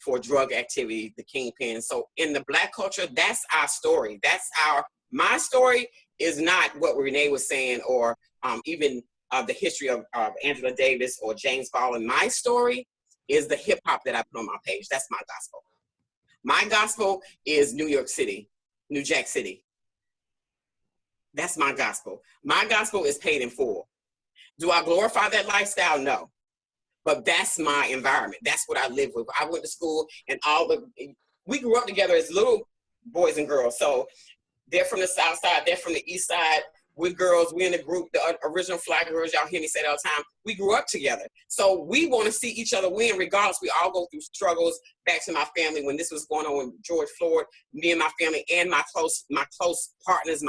for drug activity, the kingpin. So in the Black culture, that's our story. My story is not what Renee was saying, or even the history of Angela Davis or James Baldwin. My story is the hip hop that I put on my page. That's my gospel. My gospel is New York City, New Jack City. That's my gospel. My gospel is paid in full. Do I glorify that lifestyle? No. But that's my environment. That's what I live with. I went to school and we grew up together as little boys and girls. So they're from the South Side, they're from the East Side. We're girls, we're in the group, the original Flag Girls, y'all hear me say that all the time. We grew up together. So we want to see each other win regardless. We all go through struggles. Back to my family, when this was going on with George Floyd, me and my family and my close partners,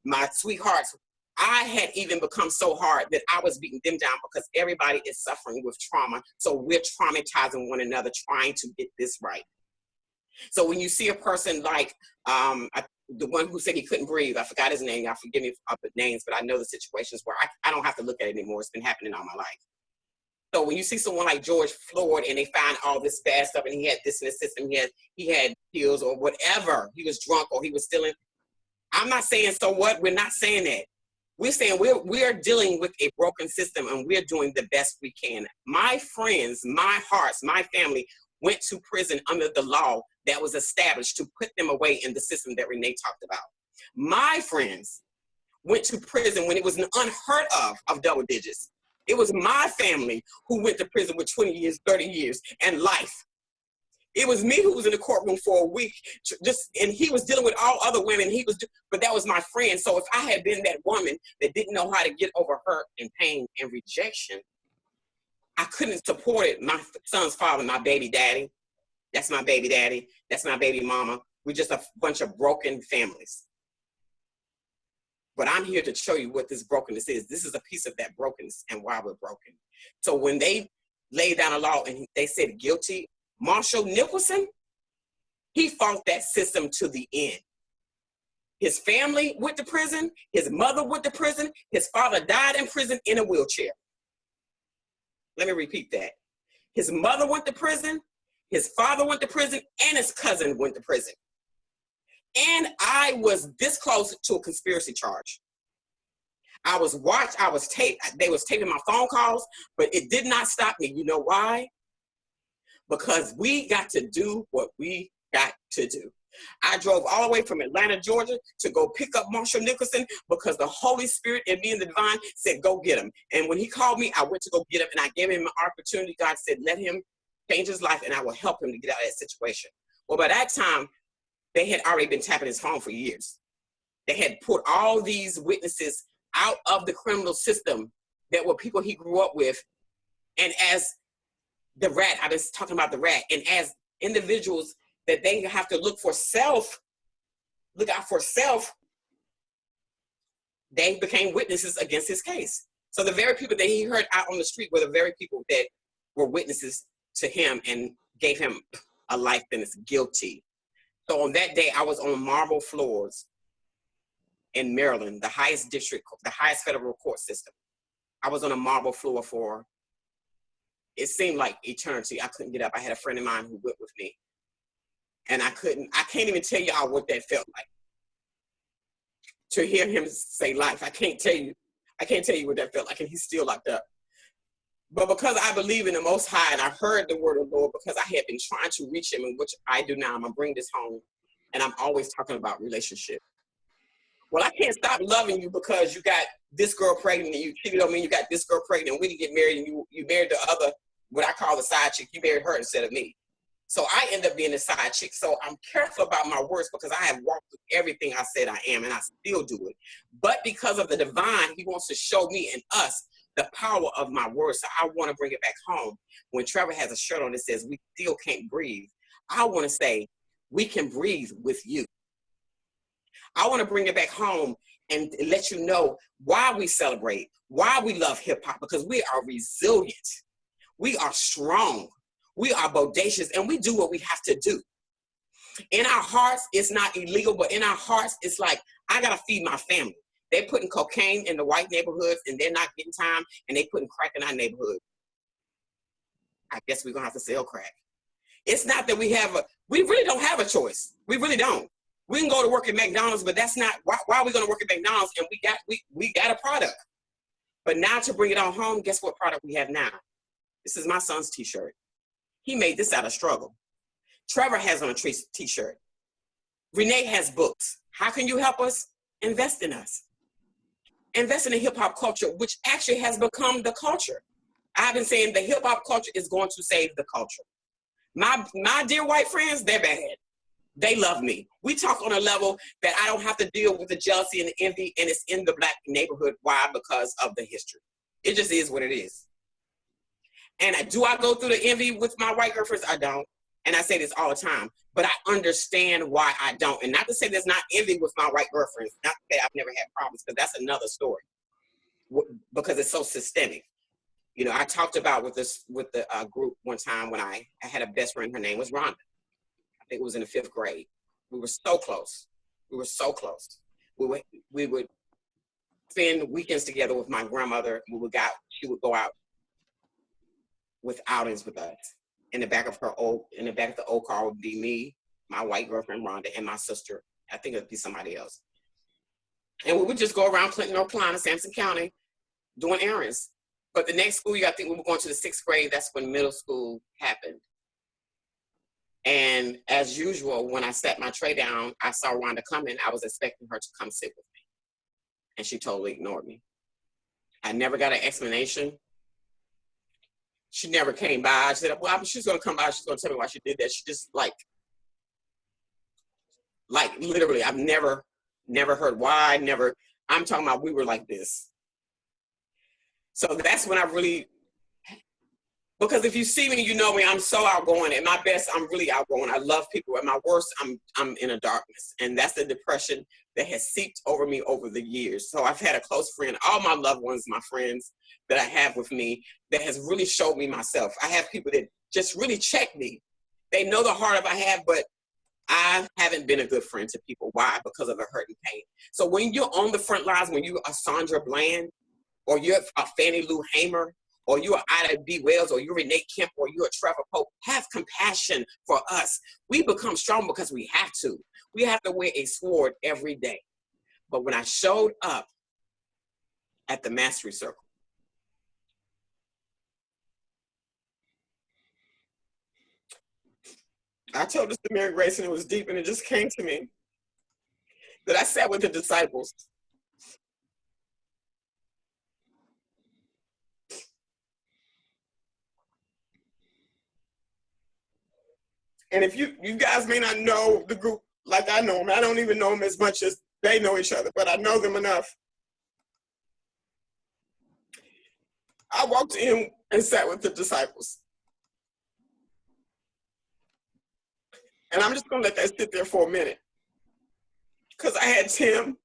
my sweethearts, I had even become so hard that I was beating them down because everybody is suffering with trauma. So we're traumatizing one another, trying to get this right. So when you see a person like the one who said he couldn't breathe, I forgot his name, y'all forgive me for the names, but I know the situations where I don't have to look at it anymore. It's been happening all my life. So when you see someone like George Floyd and they find all this bad stuff and he had this in his system, he had pills or whatever, he was drunk or he was stealing. I'm not saying so what, we're not saying that. We're saying we're dealing with a broken system and we're doing the best we can. My friends, my hearts, my family went to prison under the law that was established to put them away in the system that Renee talked about. My friends went to prison when it was unheard of double digits. It was my family who went to prison with 20 years, 30 years, and life. It was me who was in the courtroom for a week, and he was dealing with all other women. But that was my friend. So if I had been that woman that didn't know how to get over hurt and pain and rejection, I couldn't support it. My son's father, my baby daddy. That's my baby daddy. That's my baby mama. We're just a bunch of broken families. But I'm here to show you what this brokenness is. This is a piece of that brokenness and why we're broken. So when they laid down a law and they said guilty, Marshall Nicholson, he fought that system to the end. His family went to prison. His mother went to prison. His father died in prison in a wheelchair. Let me repeat that. His mother went to prison. His father went to prison, and his cousin went to prison. And I was this close to a conspiracy charge. I was watched, they was taping my phone calls, but it did not stop me. You know why? Because we got to do what we got to do. I drove all the way from Atlanta, Georgia to go pick up Marshall Nicholson because the Holy Spirit and me and the divine said, go get him. And when he called me, I went to go get him and I gave him an opportunity. God said, let him change his life and I will help him to get out of that situation. Well, by that time, they had already been tapping his phone for years. They had put all these witnesses out of the criminal system that were people he grew up with. And as the rat, I was talking about the rat, and as individuals that they have to look out for self, they became witnesses against his case. So the very people that he heard out on the street were the very people that were witnesses to him and gave him a life sentence, guilty. So on that day, I was on marble floors in Maryland, the highest federal court system. I was on a marble floor for, it seemed like eternity. I couldn't get up. I had a friend of mine who went with me. And I can't even tell y'all what that felt like. To hear him say life, I can't tell you what that felt like, and he's still locked up. But because I believe in the Most High and I heard the word of the Lord, because I had been trying to reach him, and which I do now, I'm gonna bring this home, and I'm always talking about relationship. Well, I can't stop loving you because you got this girl pregnant and you cheated on me, you got this girl pregnant, and we didn't get married, and you married the other, what I call the side chick, you married her instead of me. So I end up being the side chick. So I'm careful about my words because I have walked through everything I said I am, and I still do it. But because of the divine, he wants to show me and us the power of my words. So I want to bring it back home. When Trevor has a shirt on that says, we still can't breathe, I want to say, we can breathe with you. I want to bring it back home and let you know why we celebrate, why we love hip hop, because we are resilient. We are strong. We are bodacious, and we do what we have to do. In our hearts, it's not illegal, but in our hearts, it's like, I got to feed my family. They're putting cocaine in the white neighborhoods, and they're not getting time, and they're putting crack in our neighborhood. I guess we're going to have to sell crack. It's not that we really don't have a choice. We really don't. We can go to work at McDonald's, but that's not, why are we going to work at McDonald's and we got a product. But now to bring it on home, guess what product we have now? This is my son's t-shirt. He made this out of struggle. Trevor has on a t-shirt. Renee has books. How can you help us? Invest in us. Invest in the hip hop culture, which actually has become the culture. I've been saying the hip hop culture is going to save the culture. My dear white friends, they're bad. They love me. We talk on a level that I don't have to deal with the jealousy and the envy, and it's in the Black neighborhood. Why? Because of the history. It just is what it is. And do I go through the envy with my white girlfriends? I don't. And I say this all the time, but I understand why I don't. And not to say there's not envy with my white girlfriends, not to say I've never had problems, because that's another story, because it's so systemic. You know, I talked about with the group one time when I had a best friend, her name was Vonda. I think it was in the 5th grade. We were so close. We were so close. We would spend weekends together with my grandmother. She would go out with outings with us. In the back of the old car would be me, my white girlfriend Rhonda, and my sister. I think it'd be somebody else. And we would just go around Clinton, North Carolina, Sampson County, doing errands. But the next school year, I think we were going to the 6th grade. That's when middle school happened. And as usual, when I sat my tray down, I saw Rhonda coming. I was expecting her to come sit with me. And she totally ignored me. I never got an explanation. She never came by. I said, well, she's going to come by. She's going to tell me why she did that. She just like literally, I've never heard why. I'm talking about we were like this. So that's when I really, because if you see me, you know me, I'm so outgoing. At my best, I'm really outgoing. I love people. At my worst, I'm in a darkness. And that's the depression that has seeped over me over the years. So I've had a close friend, all my loved ones, my friends that I have with me, that has really showed me myself. I have people that just really check me. They know the heart I have, but I haven't been a good friend to people. Why? Because of the hurt and pain. So when you're on the front lines, when you're a Sandra Bland, or you're a Fannie Lou Hamer, or you're Ida B. Wells, or you're Renee Kemp, or you're a Trevor Pope, have compassion for us. We become strong because we have to. We have to wear a sword every day. But when I showed up at the Mastery Circle, I told this to Mary Grace, and it was deep, and it just came to me that I sat with the disciples. And if you guys may not know the group like I know them, I don't even know them as much as they know each other, but I know them enough. I walked in and sat with the disciples. And I'm just gonna let that sit there for a minute. Because I had Tim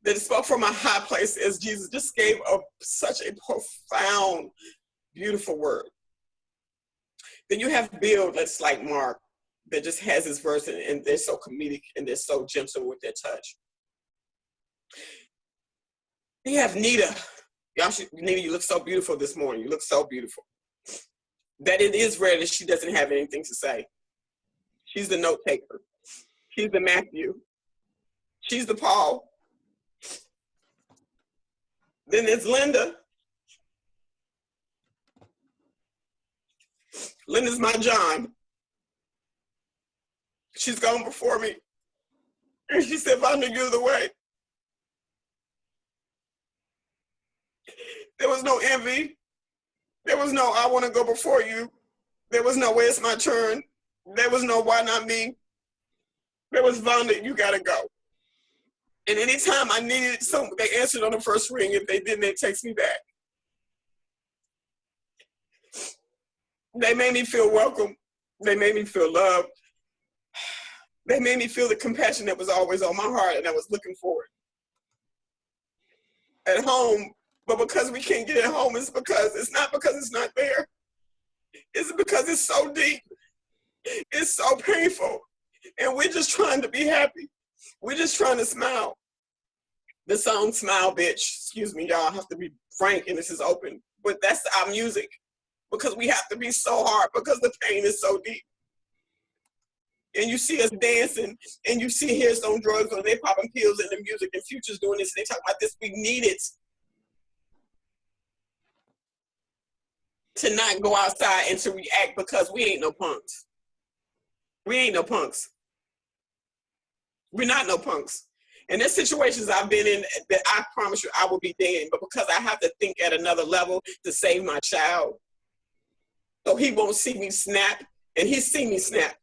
that spoke from a high place as Jesus just gave such a profound, beautiful word. Then you have Bill that's like Mark, that just has his verse, and they're so comedic and they're so gentle with their touch. You have Nita. Nita, you look so beautiful this morning. You look so beautiful. That it is rare that she doesn't have anything to say. She's the note taker. She's the Matthew. She's the Paul. Then there's Linda. Linda's my John. She's gone before me. And she said, Vonda, you're the way. There was no envy. There was no, I want to go before you. There was no, it's my turn. There was no, why not me? There was, Vonda, you gotta go. And anytime I needed something, they answered on the first ring. If they didn't, they text me back. They made me feel welcome. They made me feel loved. They made me feel the compassion that was always on my heart and I was looking for it at home. But because we can't get it home, it's not because it's not there. It's because it's so deep. It's so painful. And we're just trying to be happy. We're just trying to smile. The song Smile Bitch, excuse me, y'all, I have to be frank and this is open, but that's our music. because we have to be so hard because the pain is so deep. And you see us dancing, and you see Here's on drugs, or they popping pills in the music, and Future's doing this, and they talk about this. We need it to not go outside and to react because we ain't no punks. We ain't no punks. We're not no punks. And there's situations I've been in that I promise you I will be dead, but because I have to think at another level to save my child, so he won't see me snap, and he's seen me snap.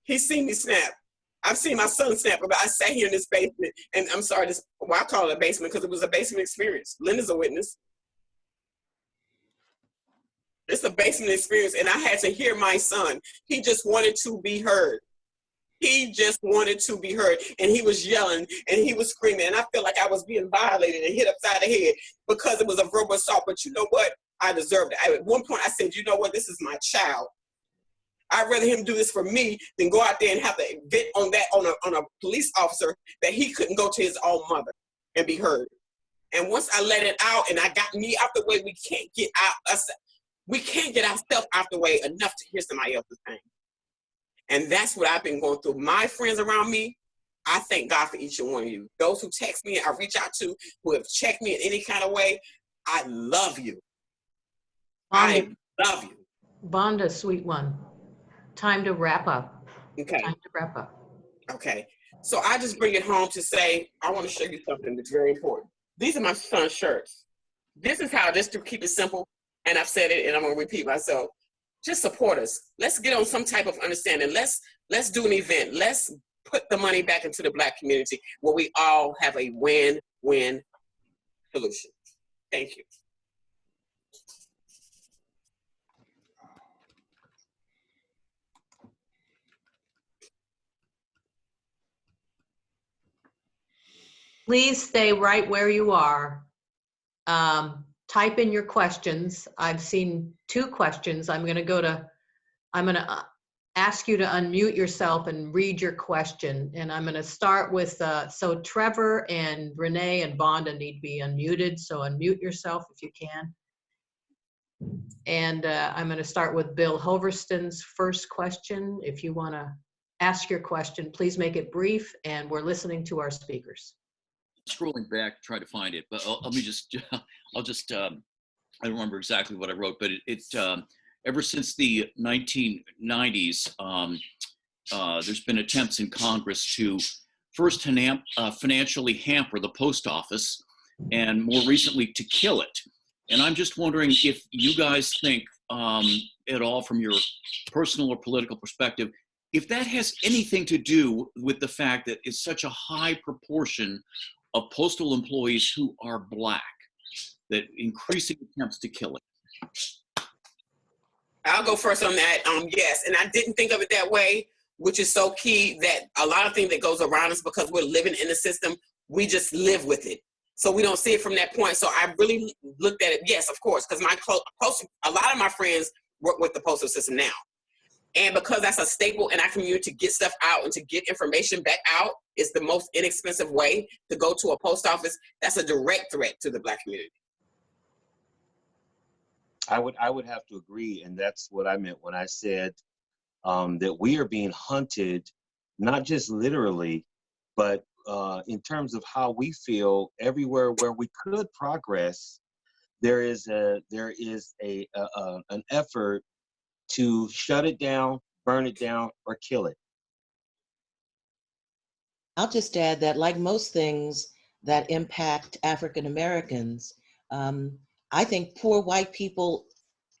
He's seen me snap. I've seen my son snap, but I sat here in this basement, and I'm sorry, I call it a basement because it was a basement experience. Linda's a witness. It's a basement experience, and I had to hear my son. He just wanted to be heard. He just wanted to be heard, and he was yelling, and he was screaming, and I felt like I was being violated and hit upside the head because it was a verbal assault, but you know what? I deserved it. At one point, I said, you know what? This is my child. I'd rather him do this for me than go out there and have to vent on that on a police officer that he couldn't go to his own mother and be heard. And once I let it out and I got me out the way, we can't get ourselves out the way enough to hear somebody else's pain. And that's what I've been going through. My friends around me, I thank God for each and one of you. Those who text me, I reach out to, who have checked me in any kind of way, I love you. I love you. Vonda, sweet one. Time to wrap up. Okay. Time to wrap up. Okay. So I just bring it home to say, I want to show you something that's very important. These are my son's shirts. This is how, just to keep it simple, and I've said it and I'm going to repeat myself, just support us. Let's get on some type of understanding. Let's do an event. Let's put the money back into the Black community where we all have a win-win solution. Thank you. Please stay right where you are. Type in your questions. I've seen 2 questions. I'm going to ask you to unmute yourself and read your question. And I'm going to start with, so Trevor and Renee and Vonda need to be unmuted. So unmute yourself if you can. And I'm going to start with Bill Hoverston's first question. If you want to ask your question, please make it brief, and we're listening to our speakers. Scrolling back to try to find it, but I'll I don't remember exactly what I wrote, but ever since the 1990s, there's been attempts in Congress to first financially hamper the post office, and more recently to kill it. And I'm just wondering if you guys think at all, from your personal or political perspective, if that has anything to do with the fact that it's such a high proportion of postal employees who are Black, that increasing attempts to kill it. I'll go first on that. Yes, and I didn't think of it that way, which is so key, that a lot of things that goes around us, because we're living in the system, we just live with it. So we don't see it from that point. So I really looked at it, yes, of course, because a lot of my friends work with the postal system now. And because that's a staple in our community to get stuff out and to get information back out is the most inexpensive way to go to a post office. That's a direct threat to the Black community. I would have to agree, and that's what I meant when I said that we are being hunted, not just literally, but in terms of how we feel. Everywhere where we could progress, there is an effort to shut it down, burn it down, or kill it. I'll just add that, like most things that impact African Americans, I think poor white people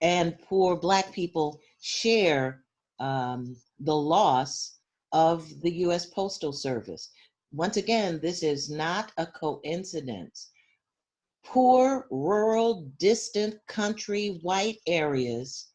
and poor Black people share the loss of the U.S. Postal Service. Once again, this is not a coincidence. Poor, rural, distant country white areas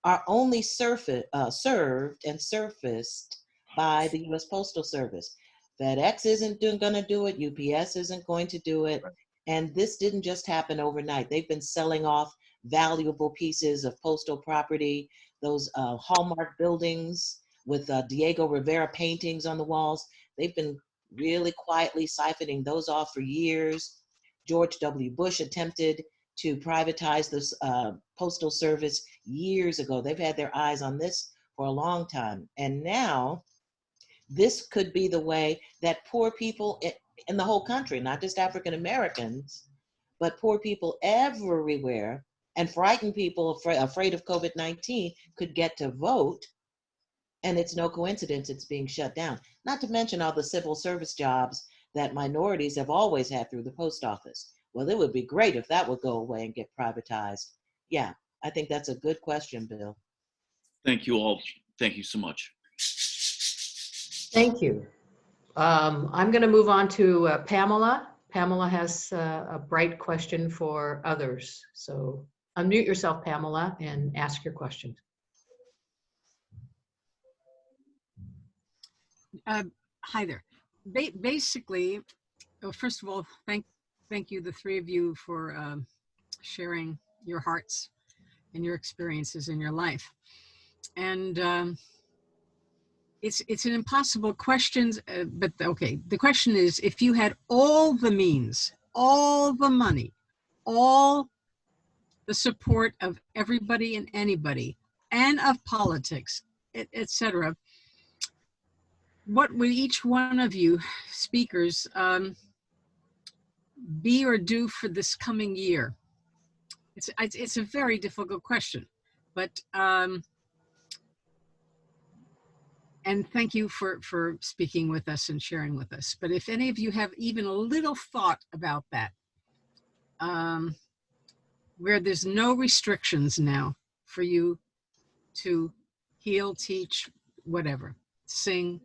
are only served and surfaced by the U.S. Postal Service. FedEx isn't going to do it. UPS isn't going to do it. Right. And this didn't just happen overnight. They've been selling off valuable pieces of postal property, those Hallmark buildings with Diego Rivera paintings on the walls. They've been really quietly siphoning those off for years. George W. Bush attempted to privatize this postal service years ago. They've had their eyes on this for a long time. And now this could be the way that poor people in the whole country, not just African Americans, but poor people everywhere and frightened people afraid of COVID-19 could get to vote. And it's no coincidence it's being shut down. Not to mention all the civil service jobs that minorities have always had through the post office. Well, it would be great if that would go away and get privatized. Yeah, I think that's a good question, Bill. Thank you all. Thank you so much. Thank you. I'm going to move on to Pamela. Pamela has a bright question for others. So unmute yourself, Pamela, and ask your question. Hi there. Basically, well, first of all, thank you, the three of you, for sharing your hearts and your experiences in your life. And it's an impossible question, but okay. The question is, if you had all the means, all the money, all the support of everybody and anybody, and of politics, etc., what would each one of you speakers be or do for this coming year? It's a very difficult question, but and thank you for speaking with us and sharing with us. But if any of you have even a little thought about that, where there's no restrictions now for you to heal, teach, whatever, sing.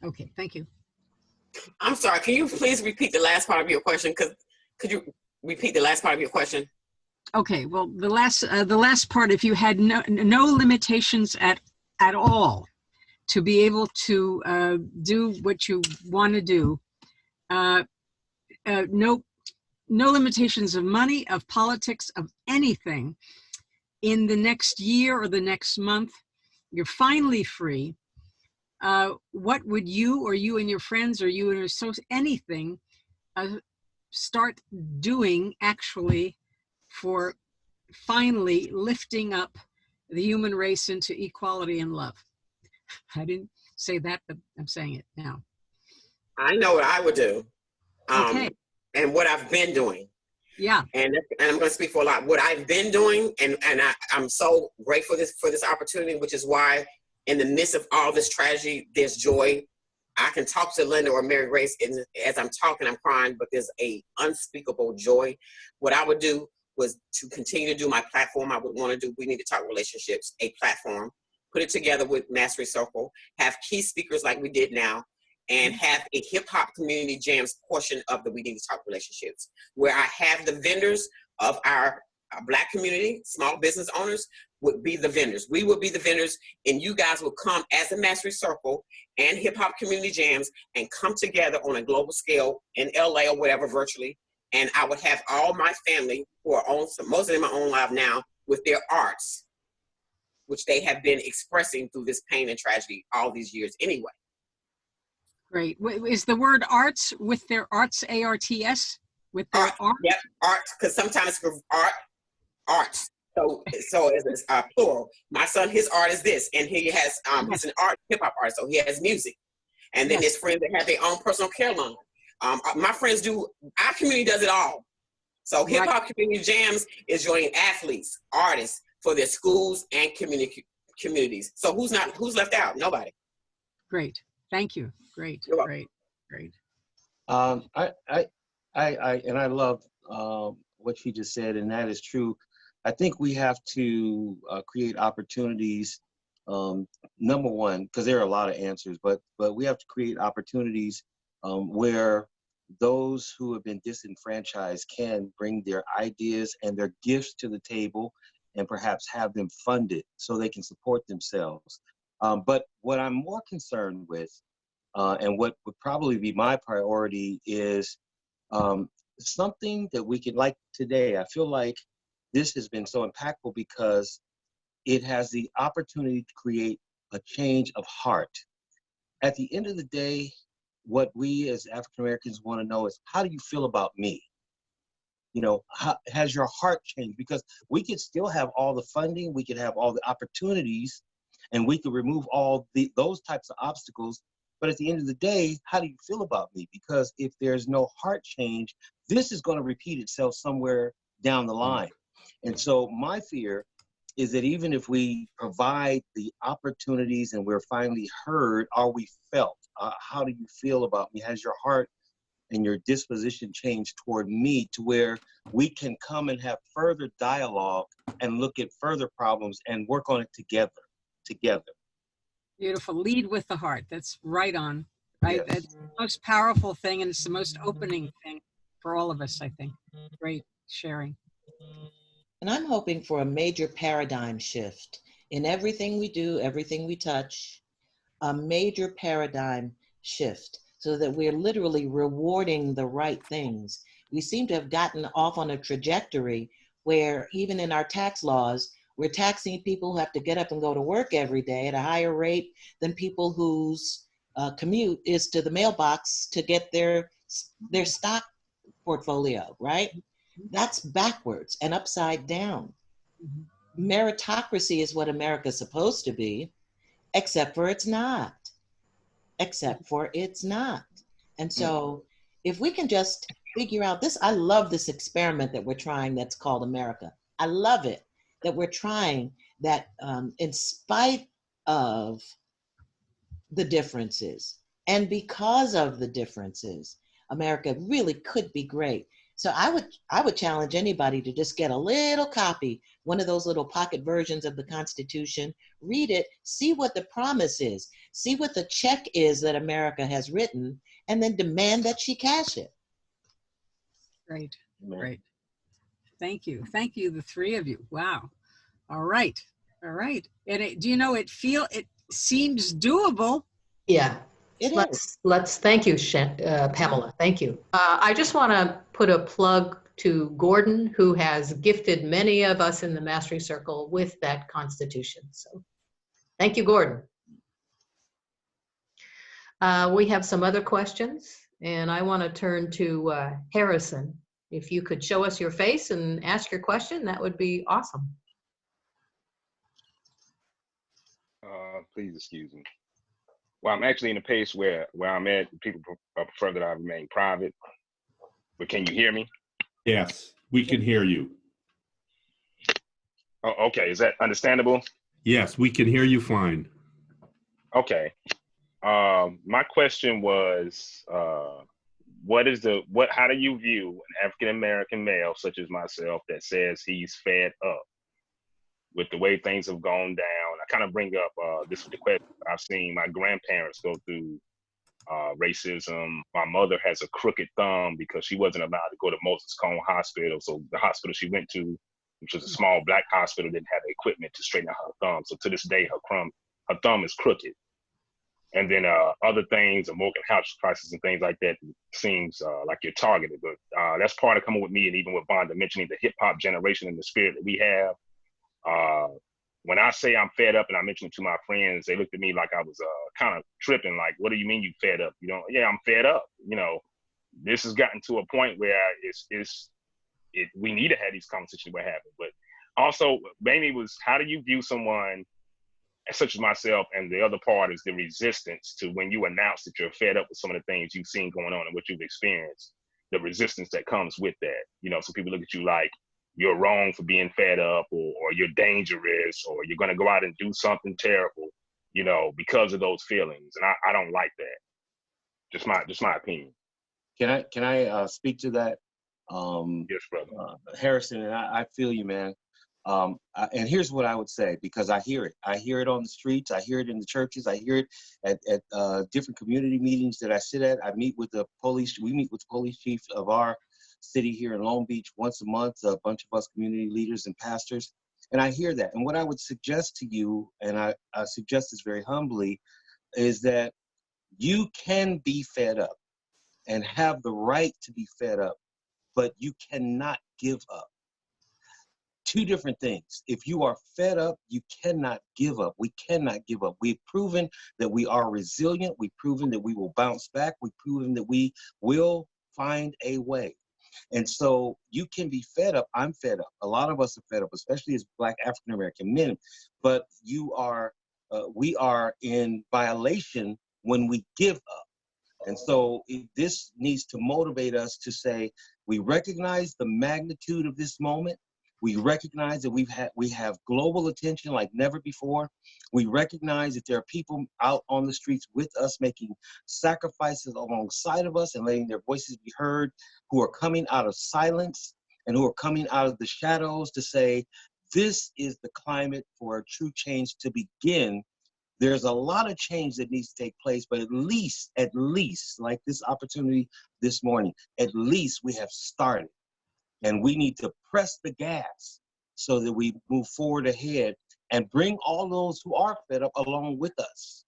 Okay, thank you. I'm sorry, can you please repeat the last part of your question? Could you repeat the last part of your question? Okay, well, the last part, if you had no limitations at all to be able to do what you want to do, no limitations of money, of politics, of anything, in the next year or the next month, you're finally free. What would you or you and your friends or you and your social, anything, start doing actually for finally lifting up the human race into equality and love? I didn't say that, but I'm saying it now. I know what I would do. Okay. And what I've been doing. Yeah. And I'm going to speak for a lot. What I've been doing, and I'm so grateful for this opportunity, which is why in the midst of all this tragedy, there's joy. I can talk to Linda or Mary Grace, and as I'm talking, I'm crying, but there's a unspeakable joy. What I would do was to continue to do my platform. I would want to do We Need to Talk Relationships, a platform, put it together with Mastery Circle, have key speakers like we did now, and have a hip hop community jams portion of the We Need to Talk Relationships, where I have the vendors of our Black community, small business owners would be the vendors. We would be the vendors, and you guys would come as a Mastery Circle and hip hop community jams and come together on a global scale in LA or whatever, virtually. And I would have all my family, who are on, most of them are on live now, with their arts, which they have been expressing through this pain and tragedy all these years anyway. Great. Is the word arts with their arts, A-R-T-S? With their art? Yep, arts, because sometimes for arts. So it's plural. My son, his art is this, and he has, he's an hip hop artist, so he has music. And then there's friends that have their own personal care line. My friends do, our community does it all. So hip hop community jams is joining athletes, artists for their schools and communities. So who's left out? Nobody. Great. Thank you. Great. Great. I love what she just said, and that is true. I think we have to create opportunities. Number one, because there are a lot of answers, but we have to create opportunities where those who have been disenfranchised can bring their ideas and their gifts to the table, and perhaps have them funded so they can support themselves. But what I'm more concerned with, and what would probably be my priority, is something that we can, like today, I feel like this has been so impactful because it has the opportunity to create a change of heart. At the end of the day, what we as African Americans want to know is, how do you feel about me? You know, has your heart changed? Because we could still have all the funding, we could have all the opportunities, and we could remove all those types of obstacles. But at the end of the day, how do you feel about me? Because if there's no heart change, this is going to repeat itself somewhere down the line. And so my fear is that even if we provide the opportunities and we're finally heard, are we felt? How do you feel about me? Has your heart and your disposition changed toward me to where we can come and have further dialogue and look at further problems and work on it together? Beautiful. Lead with the heart. That's right on. Right. Yes. That's the most powerful thing, and it's the most opening thing for all of us, I think. Great sharing. And I'm hoping for a major paradigm shift in everything we do, everything we touch, a major paradigm shift so that we're literally rewarding the right things. We seem to have gotten off on a trajectory where even in our tax laws, we're taxing people who have to get up and go to work every day at a higher rate than people whose commute is to the mailbox to get their stock portfolio, right? That's backwards and upside down. Meritocracy is what America's supposed to be, except for it's not. And so if we can just figure out this, I love this experiment that we're trying that's called America. I love it that we're trying that in spite of the differences and because of the differences, America really could be great. So I would challenge anybody to just get a little copy, one of those little pocket versions of the Constitution, read it, see what the promise is, see what the check is that America has written, and then demand that she cash it. Great. Amen. Great. Thank you. Thank you, the three of you. Wow. All right. All right. And do you know, it seems doable. Yeah. It is. Let's thank you, Pamela. Thank you. I just want to put a plug to Gordon, who has gifted many of us in the Mastery Circle with that Constitution. So thank you, Gordon. We have some other questions, and I want to turn to Harrison. If you could show us your face and ask your question, that would be awesome. Please excuse me. Well, I'm actually in a place where I'm at. People prefer that I remain private. But can you hear me? Yes, we can hear you. Oh, okay. Is that understandable? Yes, we can hear you fine. Okay. My question was, how do you view an African-American male such as myself that says he's fed up with the way things have gone down? I kind of bring up this with the question. I've seen my grandparents go through racism. My mother has a crooked thumb because she wasn't allowed to go to Moses Cone Hospital. So the hospital she went to, which was a small black hospital, didn't have the equipment to straighten out her thumb. So to this day, her thumb is crooked. And then other things, American house crisis and things like that, seems like you're targeted. But that's part of coming with me, and even with Vonda mentioning the hip hop generation and the spirit that we have. When I say I'm fed up and I mention it to my friends, they looked at me like I was kind of tripping. Like, what do you mean you fed up? You know, yeah, I'm fed up. You know, this has gotten to a point where we need to have these conversations what happened. But also, mainly was, how do you view someone such as myself, and the other part is the resistance to when you announce that you're fed up with some of the things you've seen going on and what you've experienced, the resistance that comes with that. You know, some people look at you like you're wrong for being fed up, or you're dangerous, or you're going to go out and do something terrible, you know, because of those feelings. And I don't like that. Just my opinion. Can I speak to that? Yes, brother. Harrison, and I feel you, man. And here's what I would say, because I hear it. I hear it on the streets. I hear it in the churches. I hear it at different community meetings that I sit at. I meet with the police. We meet with the police chief of our city here in Long Beach once a month, a bunch of us community leaders and pastors. And I hear that. And what I would suggest to you, and I suggest this very humbly, is that you can be fed up and have the right to be fed up, but you cannot give up. Two different things. If you are fed up, you cannot give up. We cannot give up. We've proven that we are resilient. We've proven that we will bounce back. We've proven that we will find a way. And so you can be fed up. I'm fed up. A lot of us are fed up, especially as Black African American men. But we are in violation when we give up. And so this needs to motivate us to say, we recognize the magnitude of this moment. We recognize that we have global attention like never before. We recognize that there are people out on the streets with us making sacrifices alongside of us and letting their voices be heard, who are coming out of silence and who are coming out of the shadows to say, this is the climate for a true change to begin. There's a lot of change that needs to take place, but at least, like this opportunity this morning, at least we have started. And we need to press the gas so that we move forward ahead and bring all those who are fed up along with us.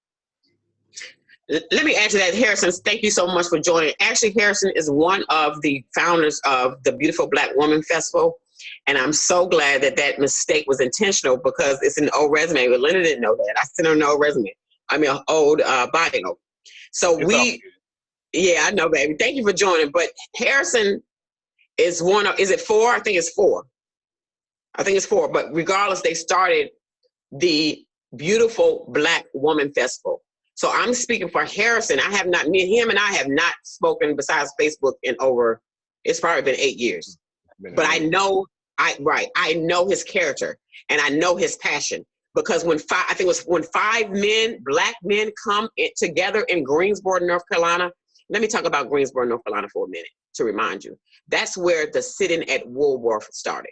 Let me add to that, Harrison. Thank you so much for joining. Actually, Harrison is one of the founders of the Beautiful Black Woman Festival. And I'm so glad that that mistake was intentional because it's an old resume. But Linda didn't know that. I sent her an old resume. I mean, an old bio. So yeah, I know, baby. Thank you for joining. But Harrison is one of, is it 4? I think it's 4. I think it's 4. But regardless, they started the Beautiful Black Woman Festival. So I'm speaking for Harrison. I have not, him and I have not spoken besides Facebook in over, it's probably been 8 years. But I know, I know his character and I know his passion because when I think it was when 5 men, Black men come together in Greensboro, North Carolina. Let me talk about Greensboro, North Carolina for a minute to remind you. That's where the sit-in at Woolworth started,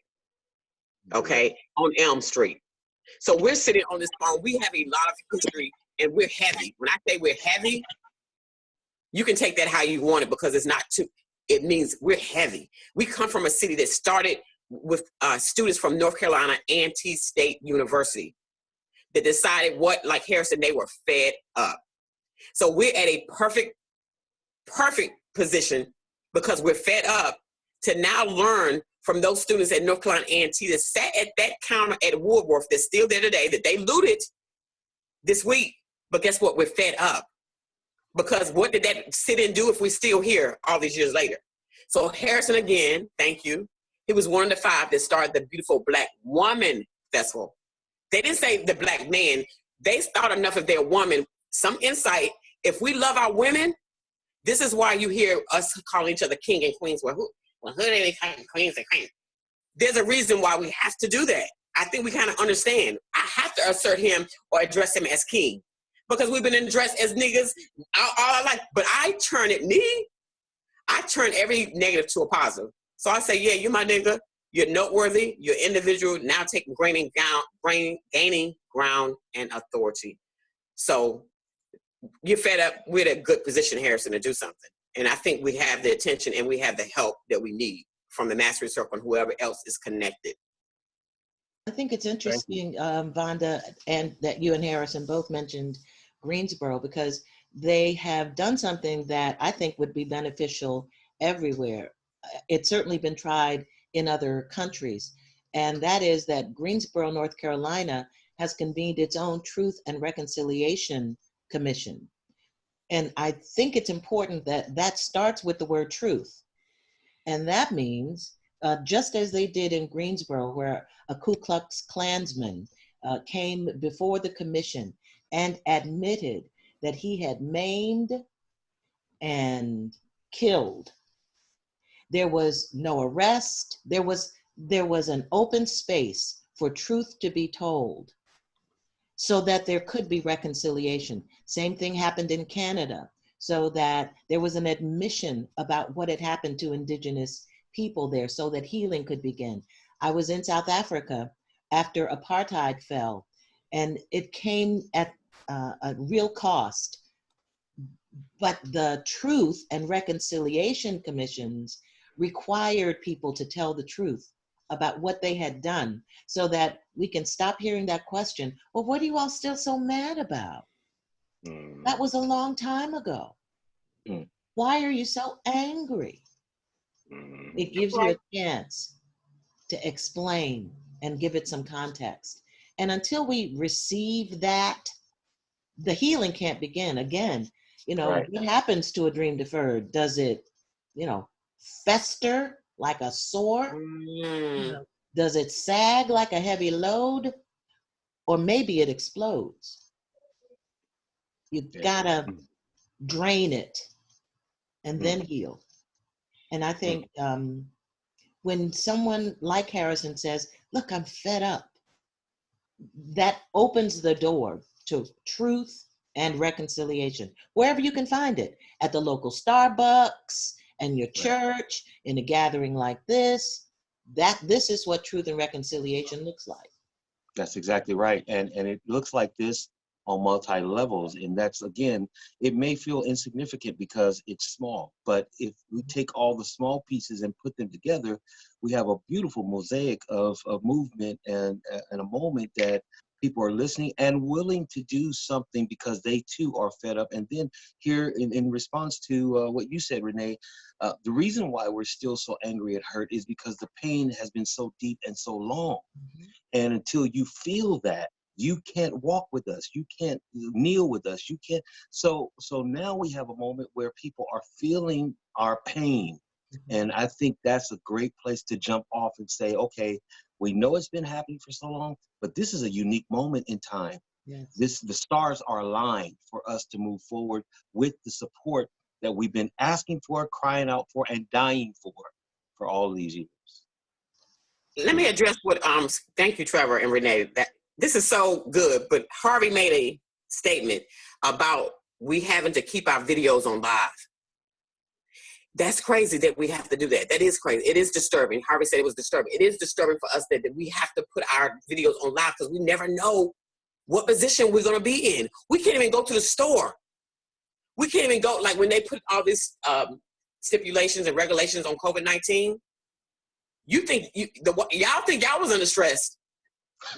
okay, on Elm Street. So we're sitting on this phone. We have a lot of history and we're heavy. When I say we're heavy, you can take that how you want it because it's not too, it means we're heavy. We come from a city that started with students from North Carolina A&T State University that decided what, like Harrison, they were fed up. So we're at a perfect position because we're fed up to now learn from those students at North Carolina A&T that sat at that counter at Woolworth that's still there today, that they looted this week. But guess what? We're fed up. Because what did that sit and do if we're still here all these years later? So Harrison, again, thank you. He was one of the 5 that started the Beautiful Black Woman Festival. They didn't say the Black man. They thought enough of their woman, some insight. If we love our women, this is why you hear us calling each other king and queens. Well, who are they calling queens and queens? There's a reason why we have to do that. I think we kind of understand. I have to assert him or address him as king. Because we've been addressed as niggas all our life. But I turn every negative to a positive. So I say, yeah, you're my nigga. You're noteworthy. You're individual. Now taking gaining ground and authority. So you're fed up. We're in a good position, Harrison, to do something. And I think we have the attention and we have the help that we need from the Mastery Circle and whoever else is connected. I think it's interesting, Vonda, and that you and Harrison both mentioned Greensboro because they have done something that I think would be beneficial everywhere. It's certainly been tried in other countries, and that is that Greensboro, North Carolina has convened its own Truth and Reconciliation Commission. And I think it's important that that starts with the word truth. And that means, just as they did in Greensboro, where a Ku Klux Klansman came before the commission and admitted that he had maimed and killed. There was no arrest. There was an open space for truth to be told so that there could be reconciliation. Same thing happened in Canada, so that there was an admission about what had happened to Indigenous people there so that healing could begin. I was in South Africa after apartheid fell, and it came at a real cost. But the Truth and Reconciliation Commissions required people to tell the truth about what they had done so that we can stop hearing that question, well, what are you all still so mad about? That was a long time ago. Why are you so angry? It gives you a chance to explain and give it some context. And until we receive that, the healing can't begin. Again, what happens to a dream deferred? Does it, fester like a sore? Mm. Does it sag like a heavy load? Or maybe it explodes. You gotta drain it and then heal. And I think when someone like Harrison says, look, I'm fed up, that opens the door to truth and reconciliation, wherever you can find it, at the local Starbucks, and your church, in a gathering like this. This is what truth and reconciliation looks like. That's exactly right. And it looks like this on multi levels. And that's, again, it may feel insignificant because it's small, but if we take all the small pieces and put them together, we have a beautiful mosaic of movement and a moment that people are listening and willing to do something because they too are fed up. And then here in response to what you said, Renee, the reason why we're still so angry and hurt is because the pain has been so deep and so long. And until you feel that, you can't walk with us. You can't kneel with us. You can't. So now we have a moment where people are feeling our pain. And I think that's a great place to jump off and say, okay, we know it's been happening for so long, but this is a unique moment in time. Yes. The stars are aligned for us to move forward with the support that we've been asking for, crying out for, and dying for all these years. Let me address what thank you, Trevor and Renee. That this is so good, but Harvey made a statement about we having to keep our videos on live. That's crazy that we have to do that. That is crazy. It is disturbing. Harvey said it was disturbing. It is disturbing for us that we have to put our videos on live because we never know what position we're going to be in. We can't even go to the store. We can't even go, like when they put all these stipulations and regulations on COVID-19, y'all think y'all was under stress.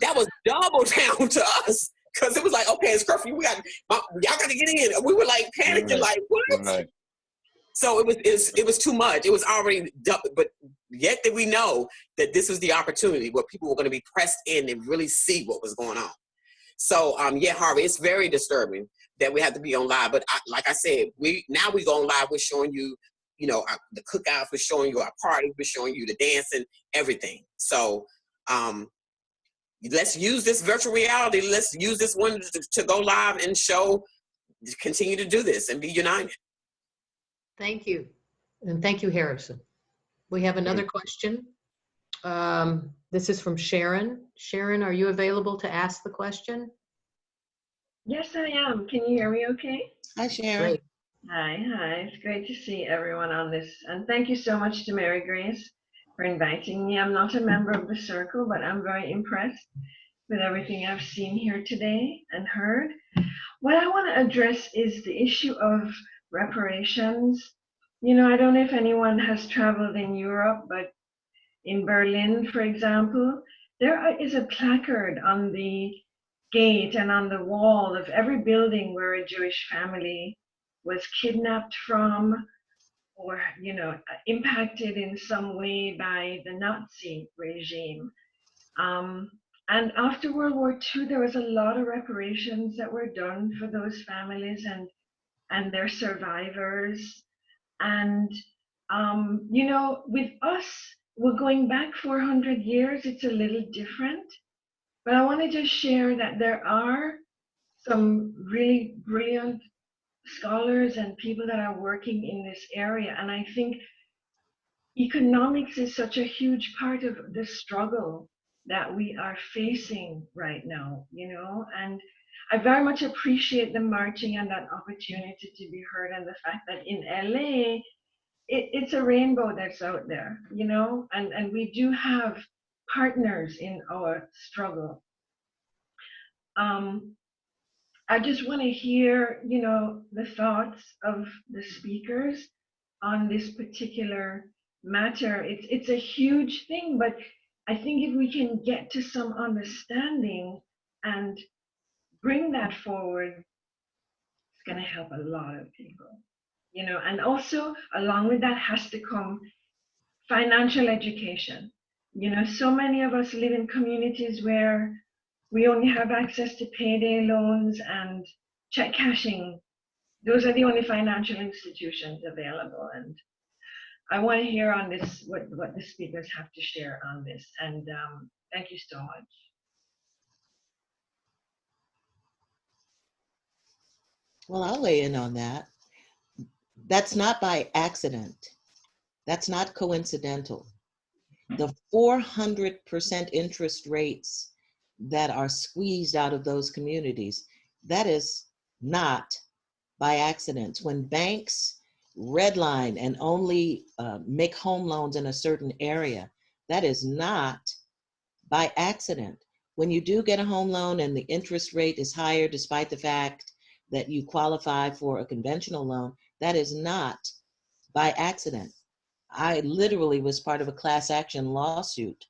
That was double down to us because it was like, okay, it's curfew. Y'all got to get in. We were like panicking, like what? Right. So it was too much. It was already done, but yet that we know that this was the opportunity where people were going to be pressed in and really see what was going on. So yeah, Harvey, it's very disturbing that we have to be on live. But like I said, we go on live. We're showing you, the cookouts. We're showing you our parties. We're showing you the dancing, everything. So let's use this virtual reality. Let's use this one to go live and show. Continue to do this and be united. Thank you. And thank you, Harrison. We have another question. This is from Sharon. Sharon, are you available to ask the question? Yes, I am. Can you hear me okay? Hi, Sharon. Great. Hi. It's great to see everyone on this. And thank you so much to Mary Grace for inviting me. I'm not a member of the circle, but I'm very impressed with everything I've seen here today and heard. What I want to address is the issue of reparations. I don't know if anyone has traveled in Europe, but in Berlin, for example, there is a placard on the gate and on the wall of every building where a Jewish family was kidnapped from or, impacted in some way by the Nazi regime. And after World War II, there was a lot of reparations that were done for those families and their survivors. And, with us, we're going back 400 years, it's a little different. But I want to just share that there are some really brilliant scholars and people that are working in this area. And I think economics is such a huge part of the struggle that we are facing right now, and I very much appreciate the marching and that opportunity to be heard and the fact that in LA, it's a rainbow that's out there, and we do have partners in our struggle. I just want to hear, the thoughts of the speakers on this particular matter. It's a huge thing, but I think if we can get to some understanding and bring that forward, it's going to help a lot of people, and also along with that has to come financial education. So many of us live in communities where we only have access to payday loans and check cashing. Those are the only financial institutions available. And I want to hear on this what the speakers have to share on this. And thank you so much. Well, I'll weigh in on that. That's not by accident. That's not coincidental. The 400% interest rates that are squeezed out of those communities, that is not by accident. When banks redline and only make home loans in a certain area, that is not by accident. When you do get a home loan and the interest rate is higher despite the fact that you qualify for a conventional loan, that is not by accident. I literally was part of a class action lawsuit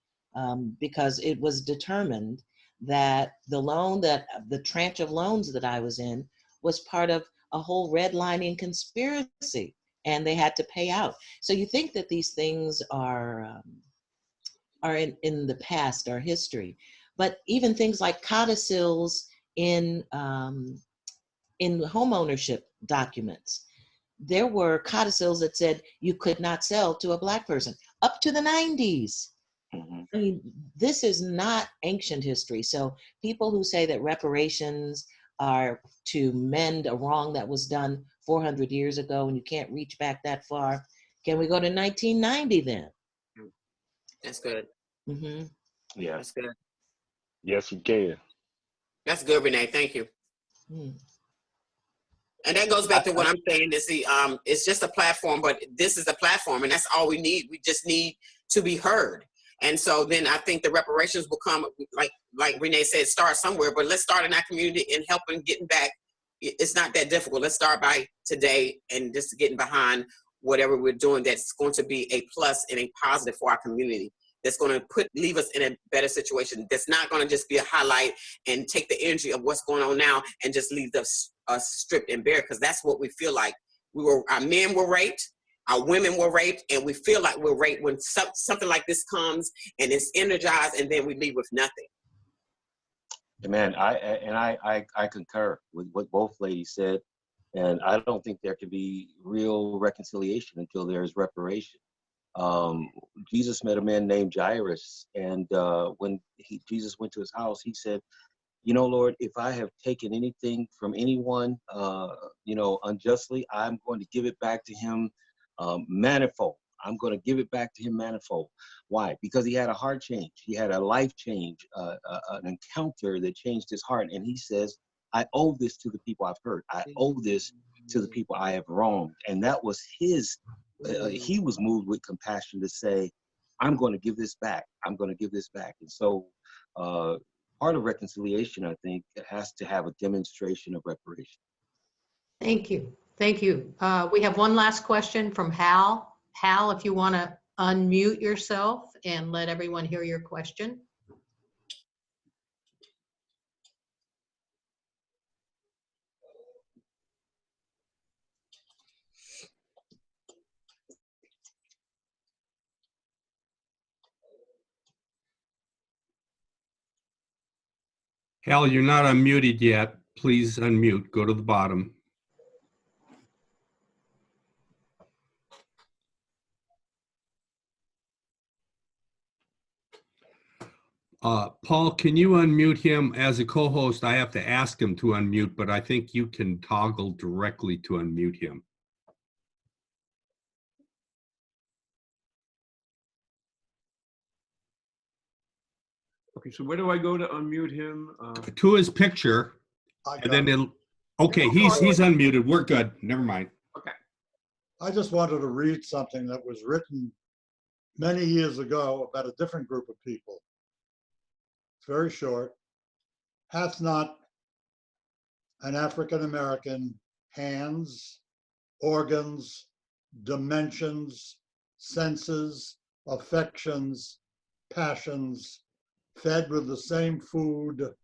because it was determined that the tranche of loans that I was in was part of a whole redlining conspiracy, and they had to pay out. So you think that these things are in the past, are history, but even things like codicils in home ownership documents. There were codicils that said you could not sell to a Black person up to the 90s. Mhm. I mean, this is not ancient history. So people who say that reparations are to mend a wrong that was done 400 years ago and you can't reach back that far, can we go to 1990 then? That's good. Mm-hmm. Yeah. That's good. Yes, we can. That's good, Renee. Thank you. Mm. And that goes back to what I'm saying is it's just a platform, but this is a platform, and that's all we need. We just need to be heard. And so then I think the reparations will come, like Renee said, start somewhere, but let's start in our community and helping getting back. It's not that difficult. Let's start by today and just getting behind whatever we're doing that's going to be a plus and a positive for our community. That's going to leave us in a better situation. That's not going to just be a highlight and take the energy of what's going on now and just leave us stripped and bare, because that's what we feel like. Our men were raped, our women were raped, and we feel like we're raped when something like this comes and it's energized, and then we leave with nothing. Man, I concur with what both ladies said, and I don't think there can be real reconciliation until there is reparation. Jesus met a man named Jairus, and when Jesus went to his house, he said, "You know, Lord, if I have taken anything from anyone, unjustly, I'm going to give it back to him manifold. I'm going to give it back to him manifold." Why? Because he had a heart change. He had a life change, an encounter that changed his heart. And he says, "I owe this to the people I've hurt. I owe this to the people I have wronged." And that was his, he was moved with compassion to say, "I'm going to give this back. I'm going to give this back." And so part of reconciliation, I think, has to have a demonstration of reparation. Thank you. Thank you. We have one last question from Hal. Hal, if you want to unmute yourself and let everyone hear your question. Hal, you're not unmuted yet. Please unmute. Go to the bottom. Paul, can you unmute him? As a co-host, I have to ask him to unmute, but I think you can toggle directly to unmute him. Okay, so where do I go to unmute him? To his picture, and then it'll, okay, he's unmuted. We're good. Never mind. Okay. I just wanted to read something that was written many years ago about a different group of people. It's very short. "Hath not an African American hands, organs, dimensions, senses, affections, passions, fed with the same food,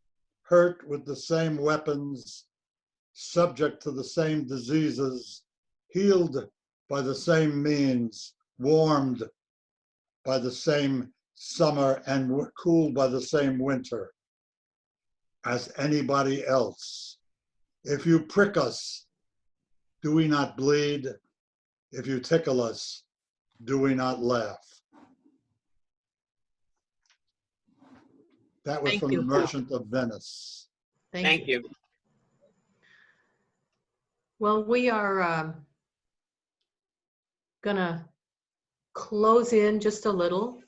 hurt with the same weapons, subject to the same diseases, healed by the same means, warmed by the same summer, and cooled by the same winter as anybody else? If you prick us, do we not bleed? If you tickle us, do we not laugh? That was Thank from you. the Merchant of Venice. Thank you. Well, we are gonna close in just a little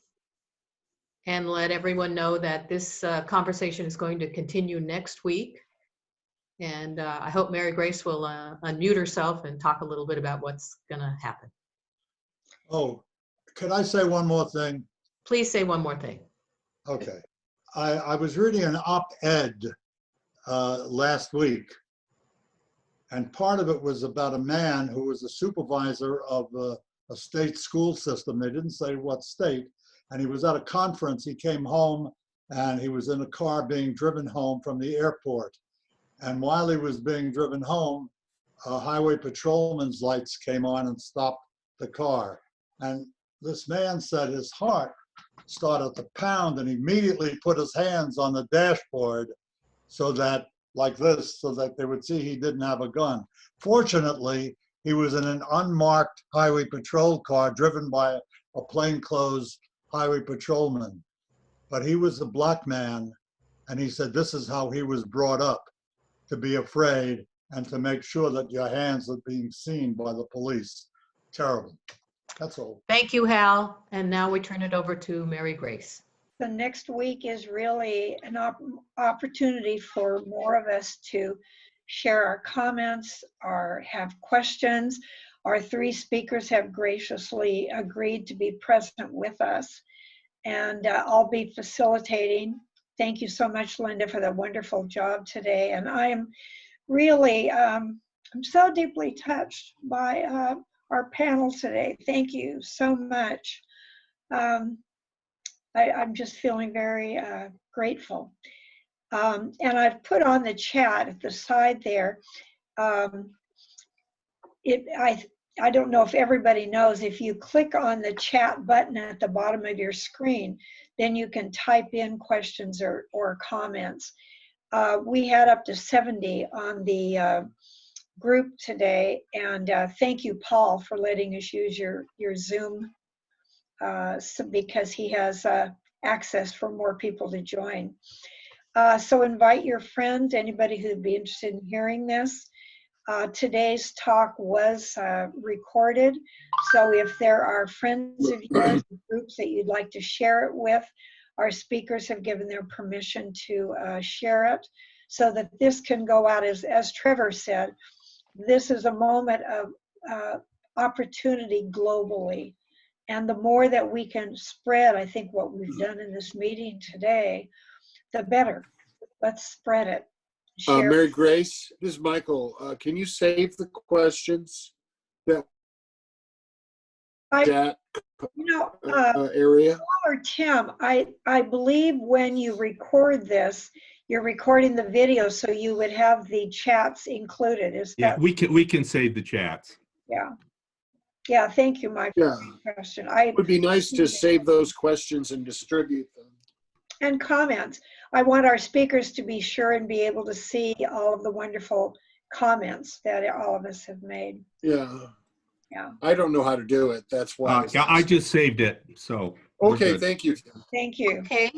and let everyone know that this conversation is going to continue next week. And I hope Mary Grace will unmute herself and talk a little bit about what's gonna happen. Oh, could I say one more thing? Please say one more thing. Okay. I was reading an op-ed last week, and part of it was about a man who was a supervisor of a state school system. They didn't say what state, and he was at a conference. He came home, and he was in a car being driven home from the airport. And while he was being driven home, a highway patrolman's lights came on and stopped the car. And this man said his heart started to pound, and immediately put his hands on the dashboard so that, like this, so that they would see he didn't have a gun. Fortunately, he was in an unmarked highway patrol car driven by a plainclothes highway patrolman. But he was a black man, and he said this is how he was brought up, to be afraid and to make sure that your hands are being seen by the police. Terrible. That's all. Thank you, Hal. And now we turn it over to Mary Grace. The next week is really an opportunity for more of us to share our comments or have questions. Our three speakers have graciously agreed to be present with us, and I'll be facilitating. Thank you so much, Linda, for the wonderful job today. And I am really, I'm so deeply touched by our panel today. Thank you so much. I'm just feeling very grateful. And I've put on the chat at the side there. I don't know if everybody knows, if you click on the chat button at the bottom of your screen, then you can type in questions or comments. We had up to 70 on the group today, and thank you, Paul, for letting us use your Zoom because he has access for more people to join. So invite your friends, anybody who'd be interested in hearing this. Today's talk was recorded, so if there are friends of yours, groups that you'd like to share it with, our speakers have given their permission to share it so that this can go out. As Trevor said, this is a moment of opportunity globally. And the more that we can spread, I think what we've done in this meeting today, the better. Let's spread it. Share Mary Grace, this is Michael. Can you save the questions that area? Or Tim, I believe when you record this, you're recording the video, so you would have the chats included. Is that? Yeah, we can save the chats. Yeah. Yeah, thank you, Michael. Yeah. Question. It would be nice to save those questions and distribute them. And comments. I want our speakers to be sure and be able to see all of the wonderful comments that all of us have made. Yeah. Yeah. I don't know how to do it. That's why. Yeah, I just saved it. So. Okay, thank you. Thank you. Okay,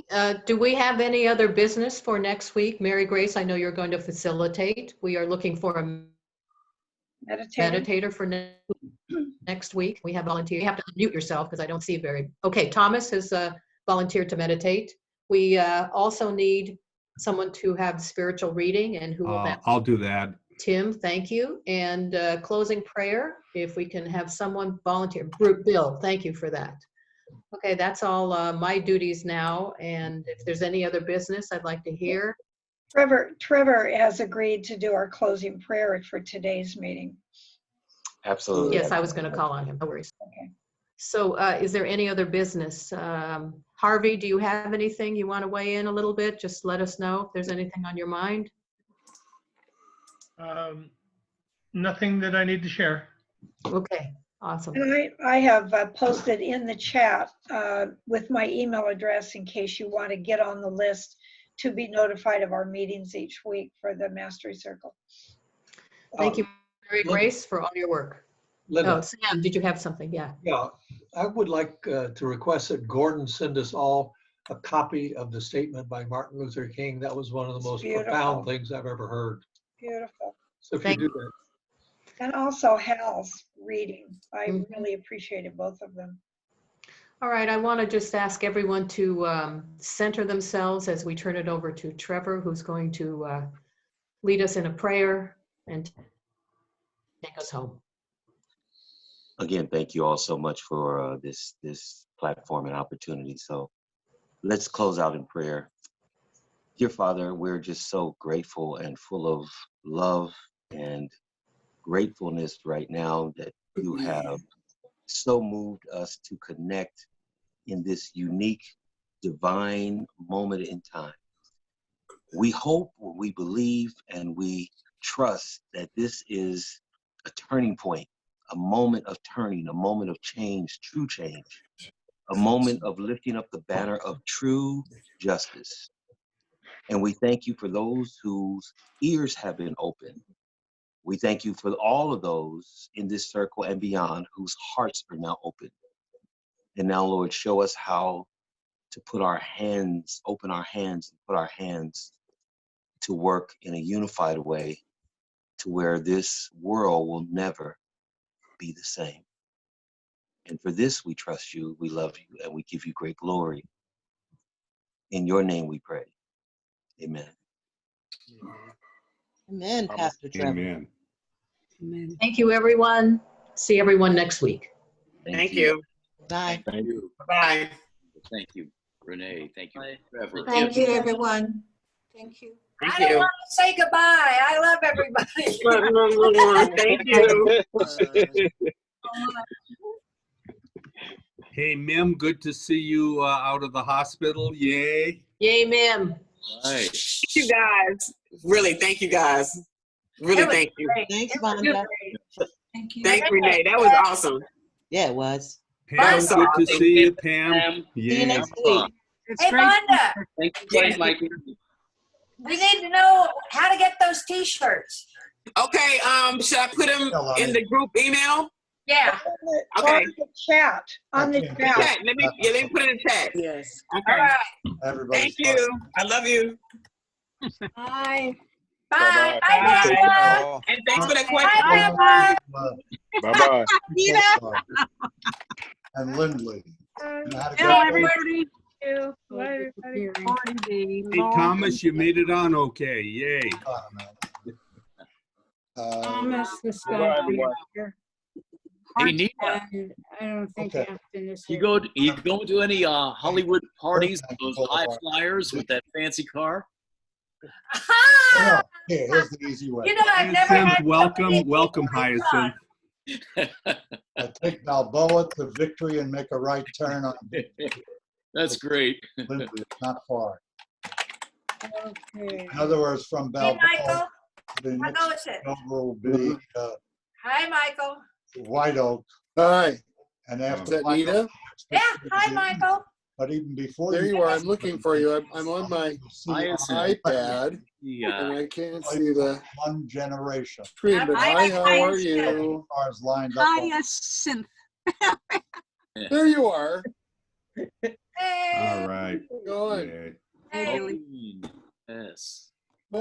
do we have any other business for next week? Mary Grace, I know you're going to facilitate. We are looking for a meditator for next week. We have volunteers. You have to mute yourself because I don't see very. Okay, Thomas has volunteered to meditate. We also need someone to have spiritual reading, and who will that? I'll do that. Tim, thank you. And closing prayer, if we can have someone volunteer. Bill, thank you for that. Okay, that's all my duties now. And if there's any other business I'd like to hear. Trevor has agreed to do our closing prayer for today's meeting. Absolutely. Yes, I was going to call on him. No worries. Okay. So is there any other business? Harvey, do you have anything you want to weigh in a little bit? Just let us know if there's anything on your mind. Nothing that I need to share. Okay, awesome. And I have posted in the chat with my email address in case you want to get on the list to be notified of our meetings each week for the Mastery Circle. Thank you, Mary Grace, for all your work. Oh, Sam, did you have something? Yeah. Yeah, I would like to request that Gordon send us all a copy of the statement by Martin Luther King. That was one of the most profound things I've ever heard. Beautiful. So if you do that. And also Hal's reading. I really appreciated both of them. All right, I want to just ask everyone to center themselves as we turn it over to Trevor, who's going to lead us in a prayer and take us home. Again, thank you all so much for this platform and opportunity. So let's close out in prayer. Dear Father, we're just so grateful and full of love and gratefulness right now that you have so moved us to connect in this unique, divine moment in time. We hope, we believe, and we trust that this is a turning point, a moment of turning, a moment of change, true change, a moment of lifting up the banner of true justice. And we thank you for those whose ears have been opened. We thank you for all of those in this circle and beyond whose hearts are now open. And now, Lord, show us how to put our hands, open our hands, and put our hands to work in a unified way to where this world will never be the same. And for this, we trust you, we love you, and we give you great glory. In your name we pray. Amen. Amen, Pastor Trevor. Amen. Amen. Thank you, everyone. See everyone next week. Thank you. Bye. Thank you. Bye. Thank you, Renee. Thank you, Trevor. Thank you, everyone. Thank you. Thank I don't you. want to say goodbye. I love everybody. Thank you. Hey, Mim, good to see you out of the hospital. Yay. Yay, Mim. Right. Thank you guys. Really, thank you guys. Really, thank you. Thanks, It was Vonda. great. Thank you. Thank Renee. That was awesome. Yeah, it was. Pam, so good to awesome. see you, Pam. See you Yeah. next week. It's Hey, great. Vonda, Thank you, Yes. Mike. we need to know how to get those T-shirts. Okay, should I put them in the group email? Yeah. Okay. On the chat. On the chat. Chat. Let me put it in the chat. Yes. Okay. All right. Everybody. Thank you. I love you. Bye. Bye. Bye, Bye. Vonda. And thanks for that Bye, question. Vonda. Bye-bye. And Lindley. And I had a Hello, good day. everybody. Bye, everybody. Party day. Hey, Thomas, you made it on okay. Yay. Thomas was Bye, going to be everyone. here. Hey, Nina, And I don't think Okay. Afton is you here. go to any Hollywood parties, Perfect. those high flyers with that fancy car? No, here's the easy way. You know, I've never Hyacinth, had welcome, welcome, Hyacinth. I take Balboa to Victory and make a right turn on That's great. Lindley. It's not far. Okay. In other words, from Hey, Balboa, Michael. the How next goes it? over will be Hi, Michael. White Oak. Hi, And is after that White Oak, Nita? Yeah. Hi, Michael. but even before There you you are. I'm looking for you. I'm on my iPad Yeah. and I can't see the one generation. screen, but Hi, hi, how are Hyacinth. you? Cars lined up. on- Hyacinth. There you are. Hey. All right. Going. Yay. Hey, Billy. Yes.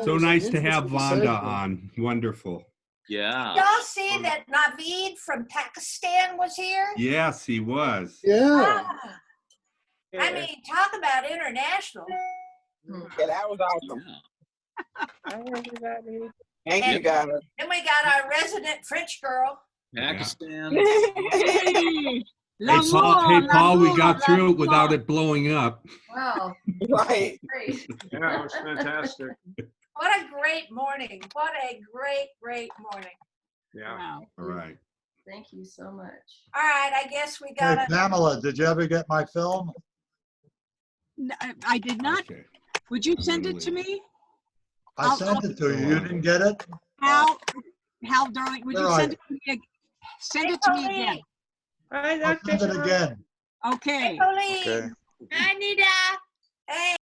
So nice to have Interesting Vonda segment. on. Wonderful. Yeah. Y'all see that Naveed from Pakistan was here? Yes, he was. Yeah. Ah, I mean, talk about international. Yeah, that was awesome. Hi, everybody. Thank you, guys. Then we got our resident French girl. Pakistan. Hey, Paul, we got through it without it blowing up. Wow. Right. Great. Yeah, it was fantastic. What a great morning. What a great, great morning. Yeah. Wow. All right. Thank you so much. All right, I guess we Hey, got to. Pamela, did you ever get my film? I did not. Okay. Would you send it to me? I sent it to you. You didn't get it? Hal, darling, would you Where are send it to me? Send it to me again. Hi, I'll Dr. send it again. Okay. Hey, Colleen. Okay. Hi, Nita. Hey.